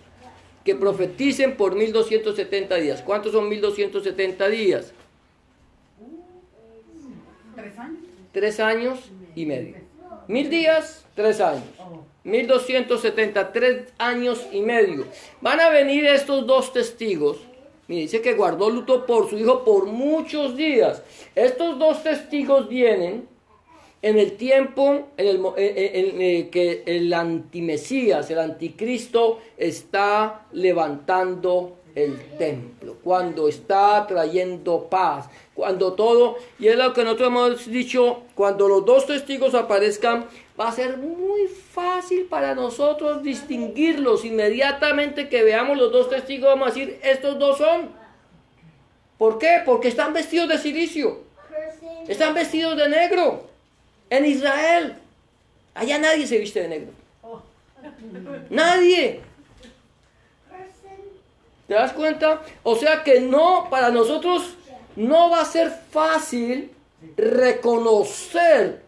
que profeticen por 1270 días. ¿Cuántos son 1270 días? 3 años y medio. 1000 días, 3 años. 1273 años y medio. Van a venir estos 2 testigos. Mire, dice que guardó luto por su hijo por muchos días. Estos 2 testigos vienen en el tiempo que el antimesías, el anticristo, está levantando el templo, cuando está trayendo paz, cuando todo, y es lo que nosotros hemos dicho, cuando los 2 testigos aparezcan, va a ser muy fácil para nosotros distinguirlos. Inmediatamente que veamos los 2 testigos, vamos a decir, estos 2 son. ¿Por qué? Porque están vestidos de silicio, están vestidos de negro. En Israel, allá nadie se viste de negro. Nadie. ¿Te das cuenta? O sea que no, para nosotros no va a ser fácil reconocer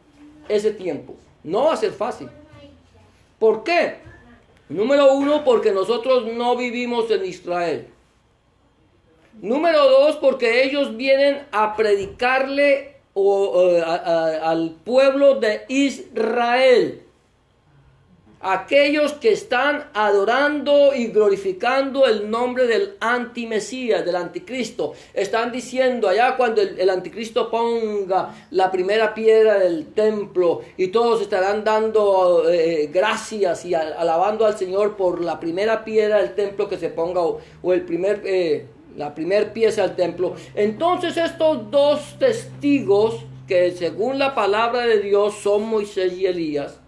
ese tiempo. No va a ser fácil. ¿Por qué? Número 1, porque nosotros no vivimos en Israel. Número 2, porque ellos vienen a predicarle al pueblo de Israel. Aquellos que están adorando y glorificando el nombre del antimesías, del anticristo, están diciendo allá cuando el anticristo ponga la primera piedra del templo y todos estarán dando gracias y alabando al Señor por la primera piedra del templo que se ponga o la primera pieza del templo. Entonces estos 2 testigos que según la palabra de Dios son Moisés y Elías,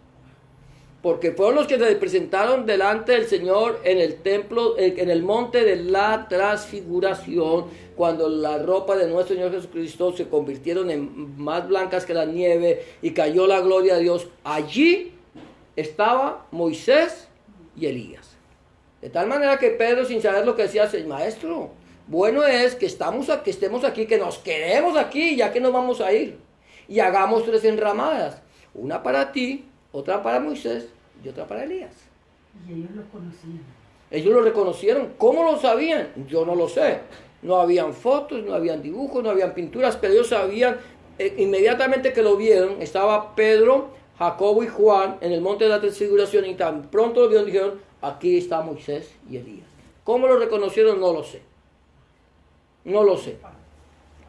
porque fueron los que se presentaron delante del Señor en el templo, en el monte de la transfiguración, cuando la ropa de nuestro Señor Jesucristo se convirtieron en más blancas que la nieve y cayó la gloria de Dios. Allí estaba Moisés y Elías. De tal manera que Pedro, sin saber lo que decía, dice: maestro, bueno es que estemos aquí, que nos quedemos aquí, ya que nos vamos a ir. Y hagamos 3 enramadas, una para ti, otra para Moisés y otra para Elías. Y ellos lo conocían. Ellos lo reconocieron. ¿Cómo lo sabían? Yo no lo sé. No habían fotos, no habían dibujos, no habían pinturas, pero ellos sabían, inmediatamente que lo vieron, estaba Pedro, Jacobo y Juan en el monte de la transfiguración, y tan pronto lo vieron, dijeron: aquí está Moisés y Elías. ¿Cómo lo reconocieron? No lo sé. No lo sé.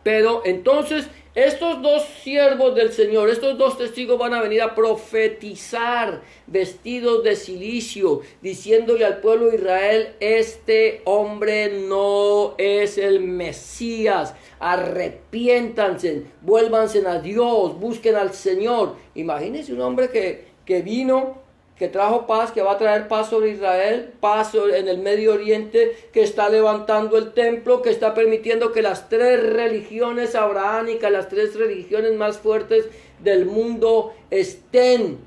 Pero entonces estos 2 siervos del Señor, estos 2 testigos van a venir a profetizar vestidos de cilicio, diciéndole al pueblo de Israel: este hombre no es el Mesías, arrepiéntanse, vuélvanse a Dios, busquen al Señor. Imagínense un hombre que vino, que trajo paz, que va a traer paz sobre Israel, paz en el Medio Oriente, que está levantando el templo, que está permitiendo que las 3 religiones abrahámicas, las 3 religiones más fuertes del mundo, estén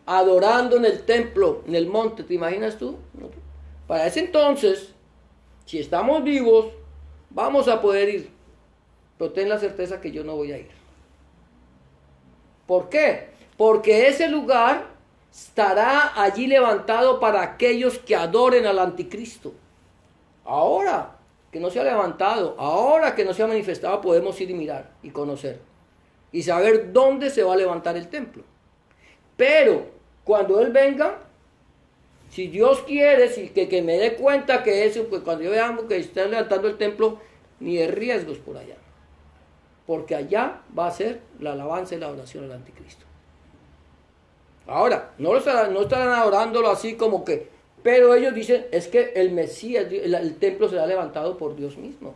adorando en el templo, en el monte. ¿Te imaginas tú? Para ese entonces, si estamos vivos, vamos a poder ir, pero ten la certeza que yo no voy a ir. ¿Por qué? Porque ese lugar estará allí levantado para aquellos que adoren al anticristo. Ahora que no se ha levantado, ahora que no se ha manifestado, podemos ir y mirar y conocer y saber dónde se va a levantar el templo. Pero cuando Él venga, si Dios quiere, que me dé cuenta que eso, pues cuando yo vea que están levantando el templo, ni de riesgos por allá, porque allá va a ser la alabanza y la oración al anticristo. Ahora, no estarán adorándolo así como que, pero ellos dicen: es que el Mesías, el templo será levantado por Dios mismo.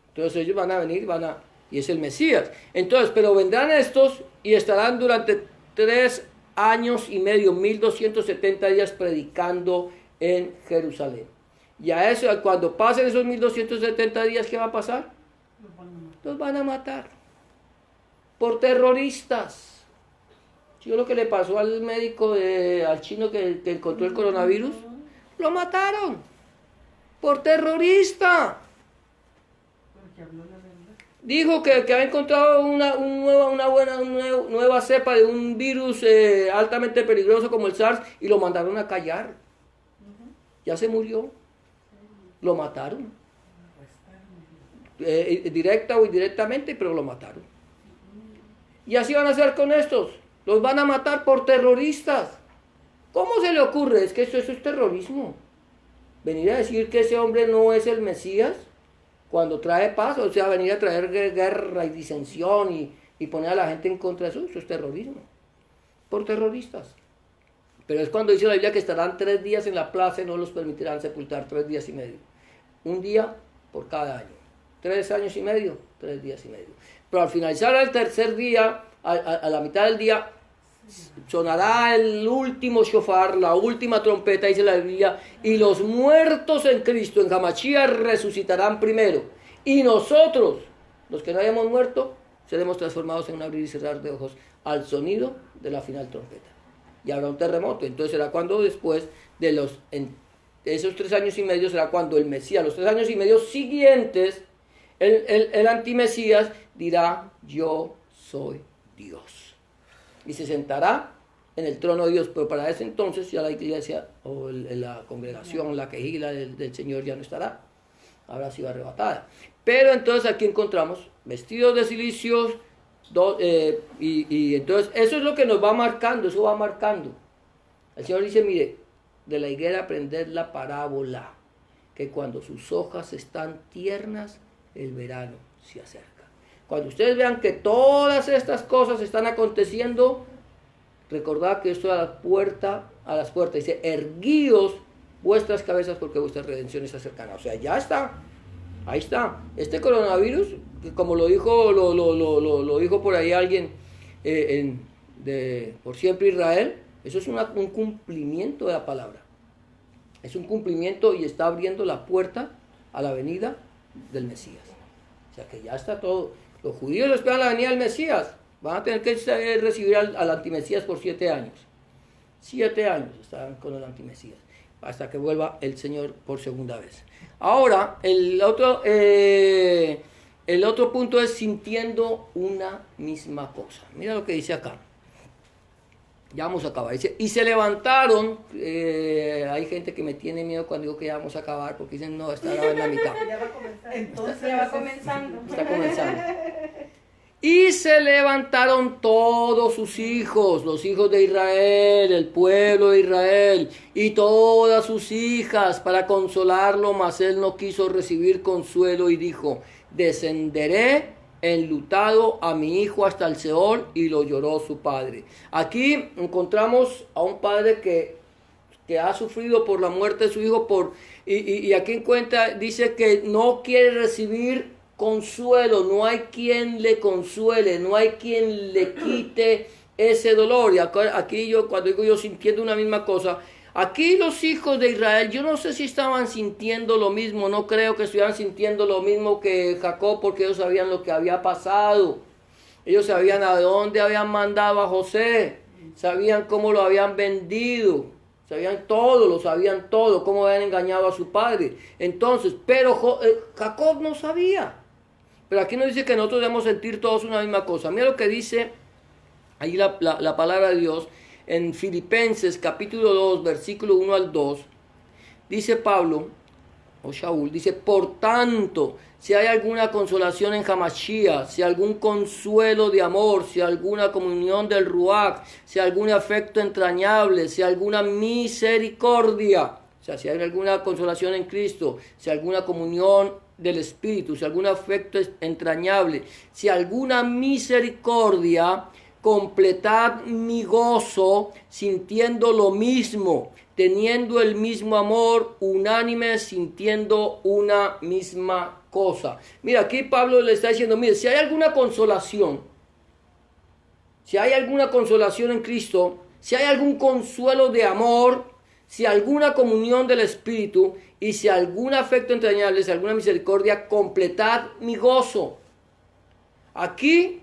Entonces ellos van a venir, y es el Mesías. Entonces, pero vendrán estos y estarán durante 3 años y medio, 1270 días predicando en Jerusalén. Y a eso, cuando pasen esos 1270 días, ¿qué va a pasar? Los van a matar por terroristas. ¿Sí, lo que le pasó al médico, al chino que encontró el coronavirus? Lo mataron por terrorista. Dijo que había encontrado una nueva cepa de un virus altamente peligroso como el SARS, y lo mandaron a callar. Ya se murió. Lo mataron. Directa o indirectamente, pero lo mataron. Y así van a hacer con estos. Los van a matar por terroristas. ¿Cómo se le ocurre? Es que eso es terrorismo. Venir a decir que ese hombre no es el Mesías cuando trae paz, o sea, venir a traer guerra y disensión y poner a la gente en contra de eso es terrorismo. Por terroristas. Pero es cuando dice la Biblia que estarán 3 días en la plaza y no los permitirán sepultar 3 días y medio. Un día por cada año. 3 años y medio, 3 días y medio. Pero al finalizar el tercer día, a la mitad del día, sonará el último shofar, la última trompeta, dice la Biblia, y los muertos en Cristo, en Hamashíach, resucitarán primero. Y nosotros, los que no hayamos muerto, seremos transformados en un abrir y cerrar de ojos al sonido de la final trompeta. Y habrá un terremoto. Entonces será cuando después de esos 3 años y medio, será cuando el Mesías, los 3 años y medio siguientes, el antimesías dirá: yo soy Dios. Y se sentará en el trono de Dios, pero para ese entonces ya la iglesia o la congregación, la quejila del Señor ya no estará, habrá sido arrebatada. Pero entonces aquí encontramos vestidos de cilicios, y entonces eso es lo que nos va marcando, eso va marcando. El Señor dice: mire, de la higuera aprended la parábola, que cuando sus hojas están tiernas, el verano se acerca. Cuando ustedes vean que todas estas cosas están aconteciendo, recordad que esto es a las puertas. Dice: erguíos vuestras cabezas porque vuestra redención está cercana. O sea, ya está. Ahí está. Este coronavirus, que como lo dijo, lo dijo por ahí alguien por siempre Israel, eso es un cumplimiento de la palabra. Es un cumplimiento y está abriendo la puerta a la venida del Mesías. O sea que ya está todo. Los judíos esperan la venida del Mesías. Van a tener que recibir al antimesías por 7 años. 7 años están con el antimesías, hasta que vuelva el Señor por segunda vez. Ahora, el otro punto es sintiendo una misma cosa. Mira lo que dice acá. Ya vamos a acabar. Dice, y se levantaron. Hay gente que me tiene miedo cuando digo que ya vamos a acabar, porque dicen, no, está en la mitad. Ya va a comenzar. Entonces Ya va comenzando. Está comenzando. Y se levantaron todos sus hijos, los hijos de Israel, el pueblo de Israel, y todas sus hijas para consolarlo, mas él no quiso recibir consuelo y dijo, descenderé enlutado a mi hijo hasta el Seol, y lo lloró su padre. Aquí encontramos a un padre que ha sufrido por la muerte de su hijo, y aquí encuentra, dice que no quiere recibir consuelo, no hay quien le consuele, no hay quien le quite ese dolor. Y aquí yo, cuando digo yo sintiendo una misma cosa, aquí los hijos de Israel, yo no sé si estaban sintiendo lo mismo, no creo que estuvieran sintiendo lo mismo que Jacob, porque ellos sabían lo que había pasado, ellos sabían a dónde habían mandado a José, sabían cómo lo habían vendido, sabían todo, cómo habían engañado a su padre. Entonces, pero Jacob no sabía. Pero aquí nos dice que nosotros debemos sentir todos una misma cosa. Mira lo que dice ahí la palabra de Dios en Filipenses capítulo 2, versículo 1 al 2. Dice Pablo, o Shaul, dice, por tanto, si hay alguna consolación en Hamashiach, si algún consuelo de amor, si alguna comunión del Ruach, si algún afecto entrañable, si alguna misericordia, o sea, si hay alguna consolación en Cristo, si alguna comunión del Espíritu, si algún afecto entrañable, si alguna misericordia, completad mi gozo, sintiendo lo mismo, teniendo el mismo amor, unánime, sintiendo una misma cosa. Mira, aquí Pablo le está diciendo, mire, si hay alguna consolación en Cristo, si hay algún consuelo de amor, si alguna comunión del Espíritu, y si algún afecto entrañable, si alguna misericordia, completad mi gozo. Aquí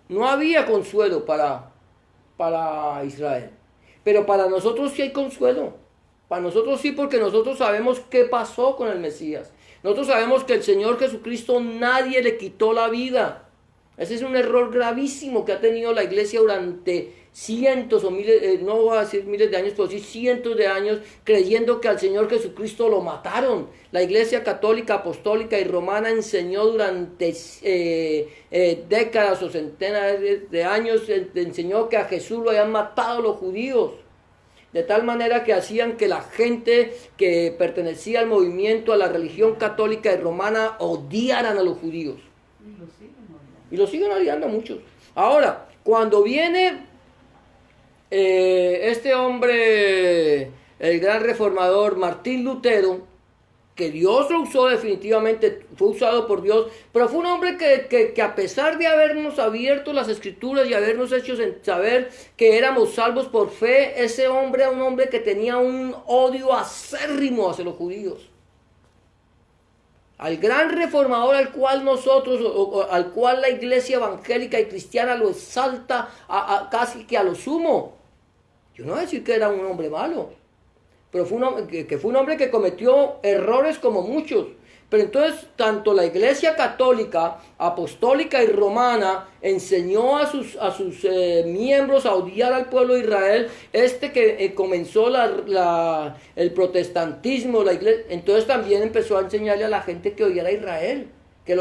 no había consuelo para Israel, pero para nosotros sí hay consuelo. Para nosotros sí, porque nosotros sabemos qué pasó con el Mesías. Nosotros sabemos que el Señor Jesucristo nadie le quitó la vida. Ese es un error gravísimo que ha tenido la iglesia durante cientos o miles, no voy a decir miles de años, pero sí cientos de años, creyendo que al Señor Jesucristo lo mataron. La iglesia católica, apostólica y romana enseñó durante décadas o centenas de años, enseñó que a Jesús lo habían matado los judíos. De tal manera que hacían que la gente que pertenecía al movimiento, a la religión católica y romana, odiaran a los judíos. Y lo siguen odiando a muchos. Ahora, cuando viene este hombre, el gran reformador Martín Lutero, que Dios lo usó definitivamente, fue usado por Dios, pero fue un hombre que a pesar de habernos abierto las escrituras y habernos hecho saber que éramos salvos por fe, ese hombre era un hombre que tenía un odio acérrimo hacia los judíos. Al gran reformador al cual al cual la iglesia evangélica y cristiana lo exalta casi que a lo sumo. Yo no voy a decir que era un hombre malo, pero fue un hombre que cometió errores como muchos. Pero entonces tanto la iglesia católica, apostólica y romana enseñó a sus miembros a odiar al pueblo de Israel. Que comenzó el protestantismo, la iglesia, entonces también empezó a enseñarle a la gente que odiara a Israel, que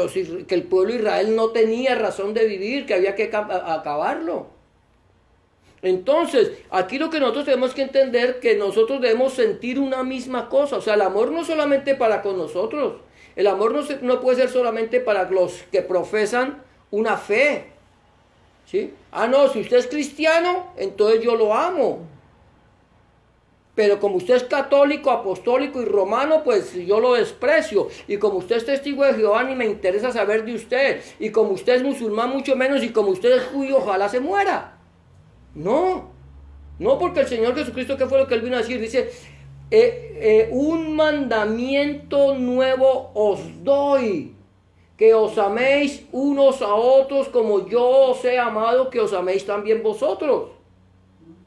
el pueblo de Israel no tenía razón de vivir, que había que acabarlo. Entonces, aquí lo que nosotros tenemos que entender, que nosotros debemos sentir una misma cosa. O sea, el amor no solamente para con nosotros. El amor no puede ser solamente para los que profesan una fe. ¿Sí? No, si usted es cristiano, entonces yo lo amo. Pero como usted es católico, apostólico y romano, pues yo lo desprecio. Y como usted es testigo de Jehová, ni me interesa saber de usted. Y como usted es musulmán, mucho menos. Y como usted es judío, ojalá se muera. No, no, porque el Señor Jesucristo, ¿qué fue lo que Él vino a decir? Dice, un mandamiento nuevo os doy, que os améis unos a otros como yo os he amado, que os améis también vosotros.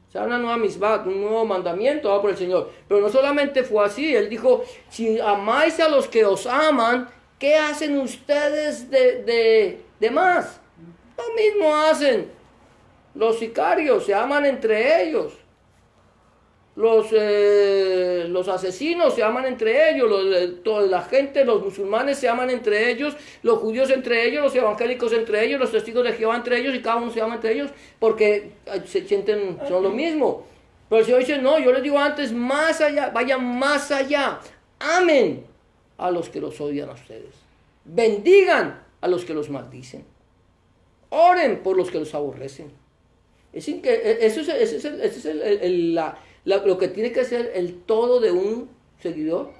O sea, una nueva misbah, un nuevo mandamiento dado por el Señor. Pero no solamente fue así, Él dijo, si amáis a los que os aman, ¿qué hacen ustedes de más? Lo mismo hacen los sicarios, se aman entre ellos. Los asesinos se aman entre ellos, toda la gente, los musulmanes se aman entre ellos, los judíos entre ellos, los evangélicos entre ellos, los testigos de Jehová entre ellos, y cada uno se ama entre ellos porque se sienten, son lo mismo. Pero el Señor dice, no, yo les digo antes, más allá, vayan más allá, amen a los que los odian a ustedes, bendigan a los que los maldicen, oren por los que los aborrecen. Eso es lo que tiene que ser el todo de un seguidor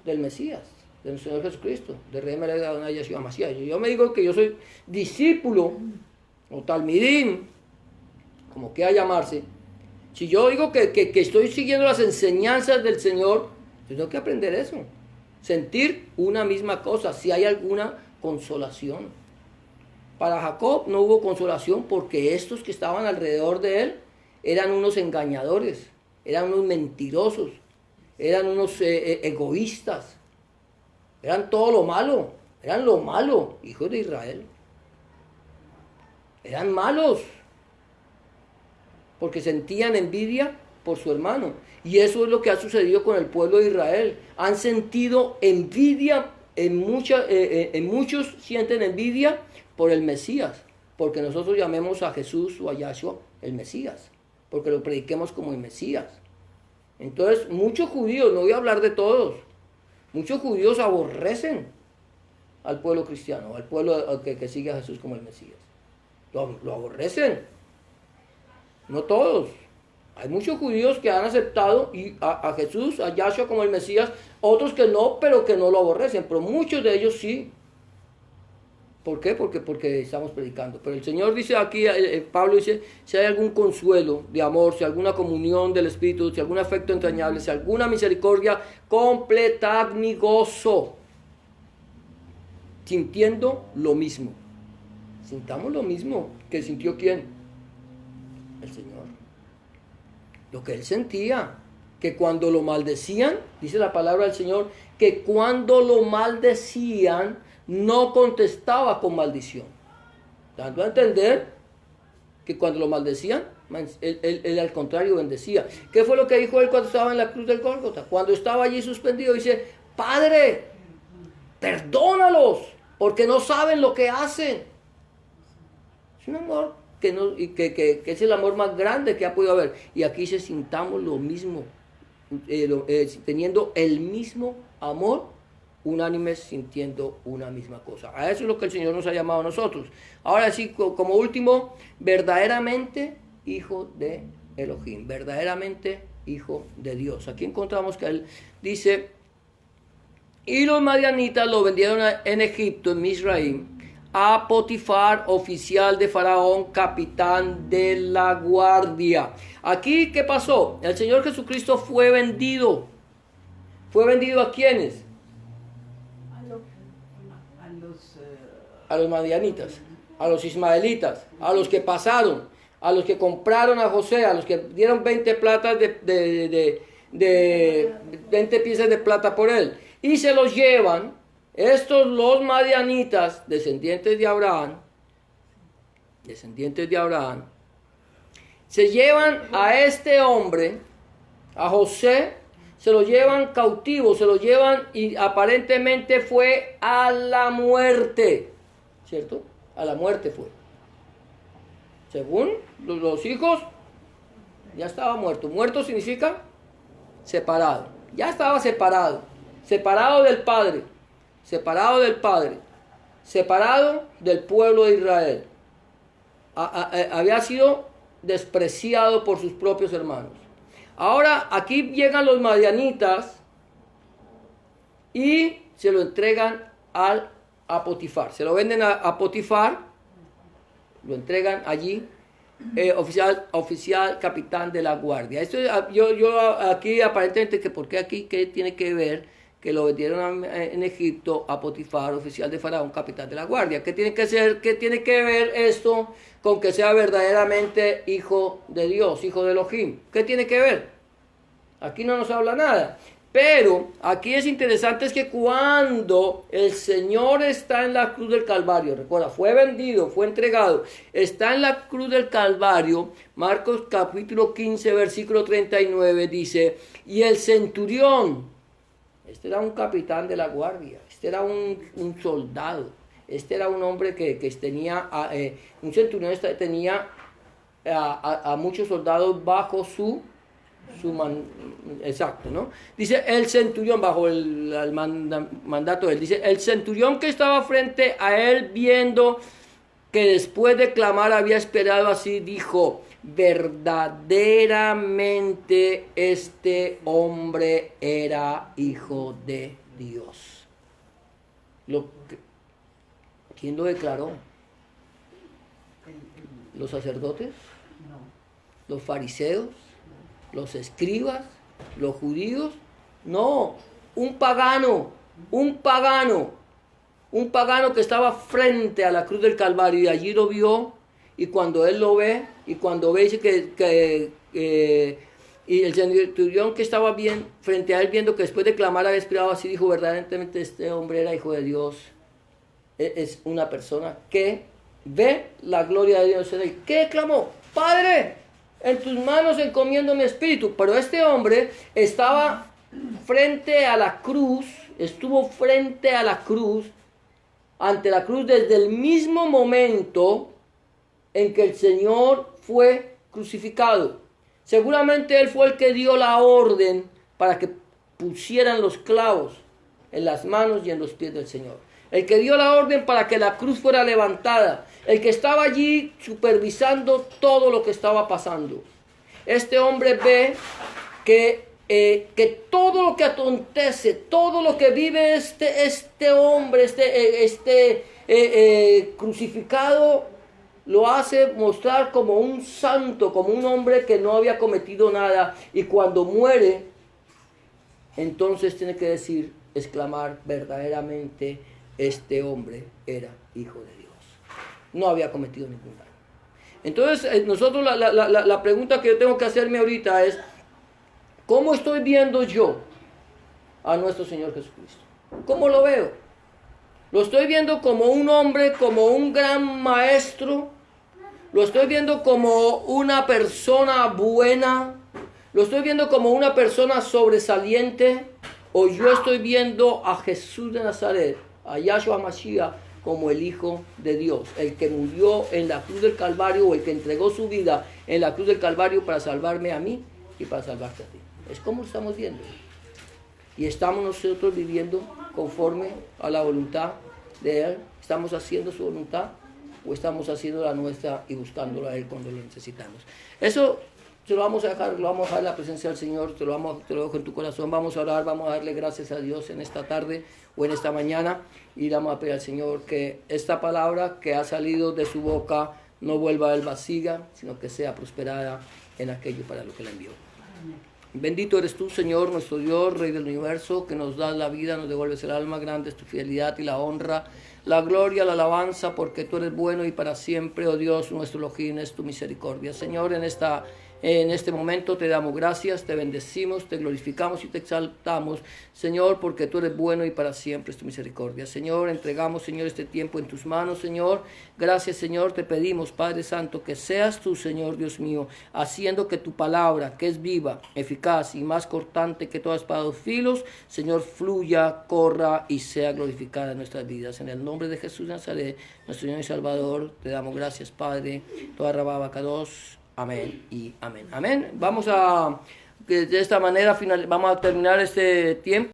del Mesías, del Señor Jesucristo, de Rey Melech Adonai Yeshua Mashiach. Yo me digo que yo soy discípulo o talmidín, como quiera llamarse. Si yo digo que estoy siguiendo las enseñanzas del Señor, yo tengo que aprender eso, sentir una misma cosa, si hay alguna consolación. Para Jacob no hubo consolación porque estos que estaban alrededor de él eran unos engañadores, eran unos mentirosos, eran unos egoístas, eran todo lo malo, eran lo malo, hijos de Israel. Eran malos, porque sentían envidia por su hermano. Y eso es lo que ha sucedido con el pueblo de Israel. Han sentido envidia, muchos sienten envidia por el Mesías, porque nosotros llamemos a Jesús o a Yahshua el Mesías, porque lo prediquemos como el Mesías. Entonces, muchos judíos, no voy a hablar de todos, muchos judíos aborrecen al pueblo cristiano, al pueblo que sigue a Jesús como el Mesías. Lo aborrecen. No todos. Hay muchos judíos que han aceptado a Jesús, a Yahshua como el Mesías, otros que no, pero que no lo aborrecen, pero muchos de ellos sí. ¿Por qué? Porque estamos predicando. Pero el Señor dice aquí, Pablo dice, si hay algún consuelo de amor, si alguna comunión del Espíritu, si algún afecto entrañable, si alguna misericordia, completad mi gozo, sintiendo lo mismo. Sintamos lo mismo que sintió ¿quién? El Señor. Lo que Él sentía, que cuando lo maldecían, dice la palabra del Señor, que cuando lo maldecían, no contestaba con maldición, dando a entender que cuando lo maldecían, él al contrario bendecía. ¿Qué fue lo que dijo él cuando estaba en la cruz del Gólgota? Cuando estaba allí suspendido, dice, Padre, perdónalos, porque no saben lo que hacen. Es un amor que es el amor más grande que ha podido haber. Y aquí se sintamos lo mismo, teniendo el mismo amor, unánimes, sintiendo una misma cosa. A eso es lo que el Señor nos ha llamado a nosotros. Ahora sí, como último, verdaderamente hijo de Elohim, verdaderamente hijo de Dios. Aquí encontramos que Él dice, y los madianitas lo vendieron en Egipto, en Misraim, a Potifar, oficial de Faraón, capitán de la guardia. Aquí, ¿qué pasó? El Señor Jesucristo fue vendido. ¿Fue vendido a quiénes? A los madianitas, a los ismaelitas, a los que pasaron, a los que compraron a José, a los que dieron 20 platas 20 piezas de plata por él. Y se los llevan, los madianitas, descendientes de Abraham, se llevan a este hombre, a José, se lo llevan cautivo, se lo llevan y aparentemente fue a la muerte, ¿cierto? A la muerte fue. Según los hijos, ya estaba muerto. Muerto significa separado. Ya estaba separado. Separado del Padre. Separado del Padre. Separado del pueblo de Israel. Había sido despreciado por sus propios hermanos. Ahora aquí llegan los madianitas y se lo entregan a Potifar. Se lo venden a Potifar, lo entregan allí, oficial capitán de la guardia. Esto yo aquí aparentemente, que ¿por qué aquí? ¿Qué tiene que ver? Que lo vendieron en Egipto a Potifar, oficial de Faraón, capitán de la guardia. ¿Qué tiene que ver esto con que sea verdaderamente hijo de Dios, hijo de Elohim? ¿Qué tiene que ver? Aquí no nos habla nada. Pero aquí es interesante es que cuando el Señor está en la cruz del Calvario, recuerda, fue vendido, fue entregado, está en la cruz del Calvario, Marcos capítulo 15, versículo 39 dice, y el centurión, este era un capitán de la guardia, este era un soldado, este era un hombre que tenía, un centurión tenía a muchos soldados bajo su exacto, ¿no? Dice el centurión, bajo el mandato de él, dice, el centurión que estaba frente a él viendo que después de clamar había esperado así, dijo, verdaderamente este hombre era hijo de Dios. ¿Quién lo declaró? ¿Los sacerdotes? ¿Los fariseos? ¿Los escribas? ¿Los judíos? No, un pagano que estaba frente a la cruz del Calvario y allí lo vio, y cuando él lo ve, y cuando ve dice y el centurión que estaba bien frente a él viendo que después de clamar había esperado así, dijo, verdaderamente este hombre era hijo de Dios. Es una persona que ve la gloria de Dios en él. ¿Qué clamó? Padre, en tus manos encomiendo mi espíritu. Pero este hombre estaba frente a la cruz, estuvo frente a la cruz, ante la cruz desde el mismo momento en que el Señor fue crucificado. Seguramente él fue el que dio la orden para que pusieran los clavos en las manos y en los pies del Señor. El que dio la orden para que la cruz fuera levantada. El que estaba allí supervisando todo lo que estaba pasando. Este hombre ve que todo lo que acontece, todo lo que vive este hombre, crucificado, lo hace mostrar como un santo, como un hombre que no había cometido nada. Y cuando muere, entonces tiene que exclamar, verdaderamente este hombre era hijo de Dios. No había cometido ningún daño. Entonces, nosotros la pregunta que yo tengo que hacerme ahorita es, ¿cómo estoy viendo yo a nuestro Señor Jesucristo? ¿Cómo lo veo? ¿Lo estoy viendo como un hombre, como un gran maestro? ¿Lo estoy viendo como una persona buena? ¿Lo estoy viendo como una persona sobresaliente? ¿O yo estoy viendo a Jesús de Nazaret, a Yahshua Mashiach, como el Hijo de Dios, el que murió en la cruz del Calvario, o el que entregó su vida en la cruz del Calvario para salvarme a mí y para salvarte a ti? Es como estamos viendo. Y estamos nosotros viviendo conforme a la voluntad de Él. ¿Estamos haciendo su voluntad o estamos haciendo la nuestra y buscándolo a Él cuando lo necesitamos? Eso se lo vamos a dejar, lo vamos a dejar en la presencia del Señor, te lo dejo en tu corazón. Vamos a orar, vamos a darle gracias a Dios en esta tarde o en esta mañana, y vamos a pedir al Señor que esta palabra que ha salido de su boca no vuelva a él vacía, sino que sea prosperada en aquello para lo que la envió. Bendito eres tú, Señor, nuestro Dios, Rey del universo, que nos das la vida, nos devuelves el alma. Grande es tu fidelidad y la honra, la gloria, la alabanza, porque tú eres bueno y para siempre, oh Dios, nuestro Elohim, es tu misericordia. Señor, en este momento te damos gracias, te bendecimos, te glorificamos y te exaltamos, Señor, porque tú eres bueno y para siempre es tu misericordia. Señor, entregamos, Señor, este tiempo en tus manos, Señor. Gracias, Señor, te pedimos, Padre Santo, que seas tú, Señor Dios mío, haciendo que tu palabra, que es viva, eficaz y más cortante que toda espada de dos filos, Señor, fluya, corra y sea glorificada en nuestras vidas. En el nombre de Jesús de Nazaret, nuestro Señor y Salvador, te damos gracias, Padre. Toda Rababa Kadosh. Amén y amén. Amén. Vamos a, de esta manera, vamos a terminar este tiempo.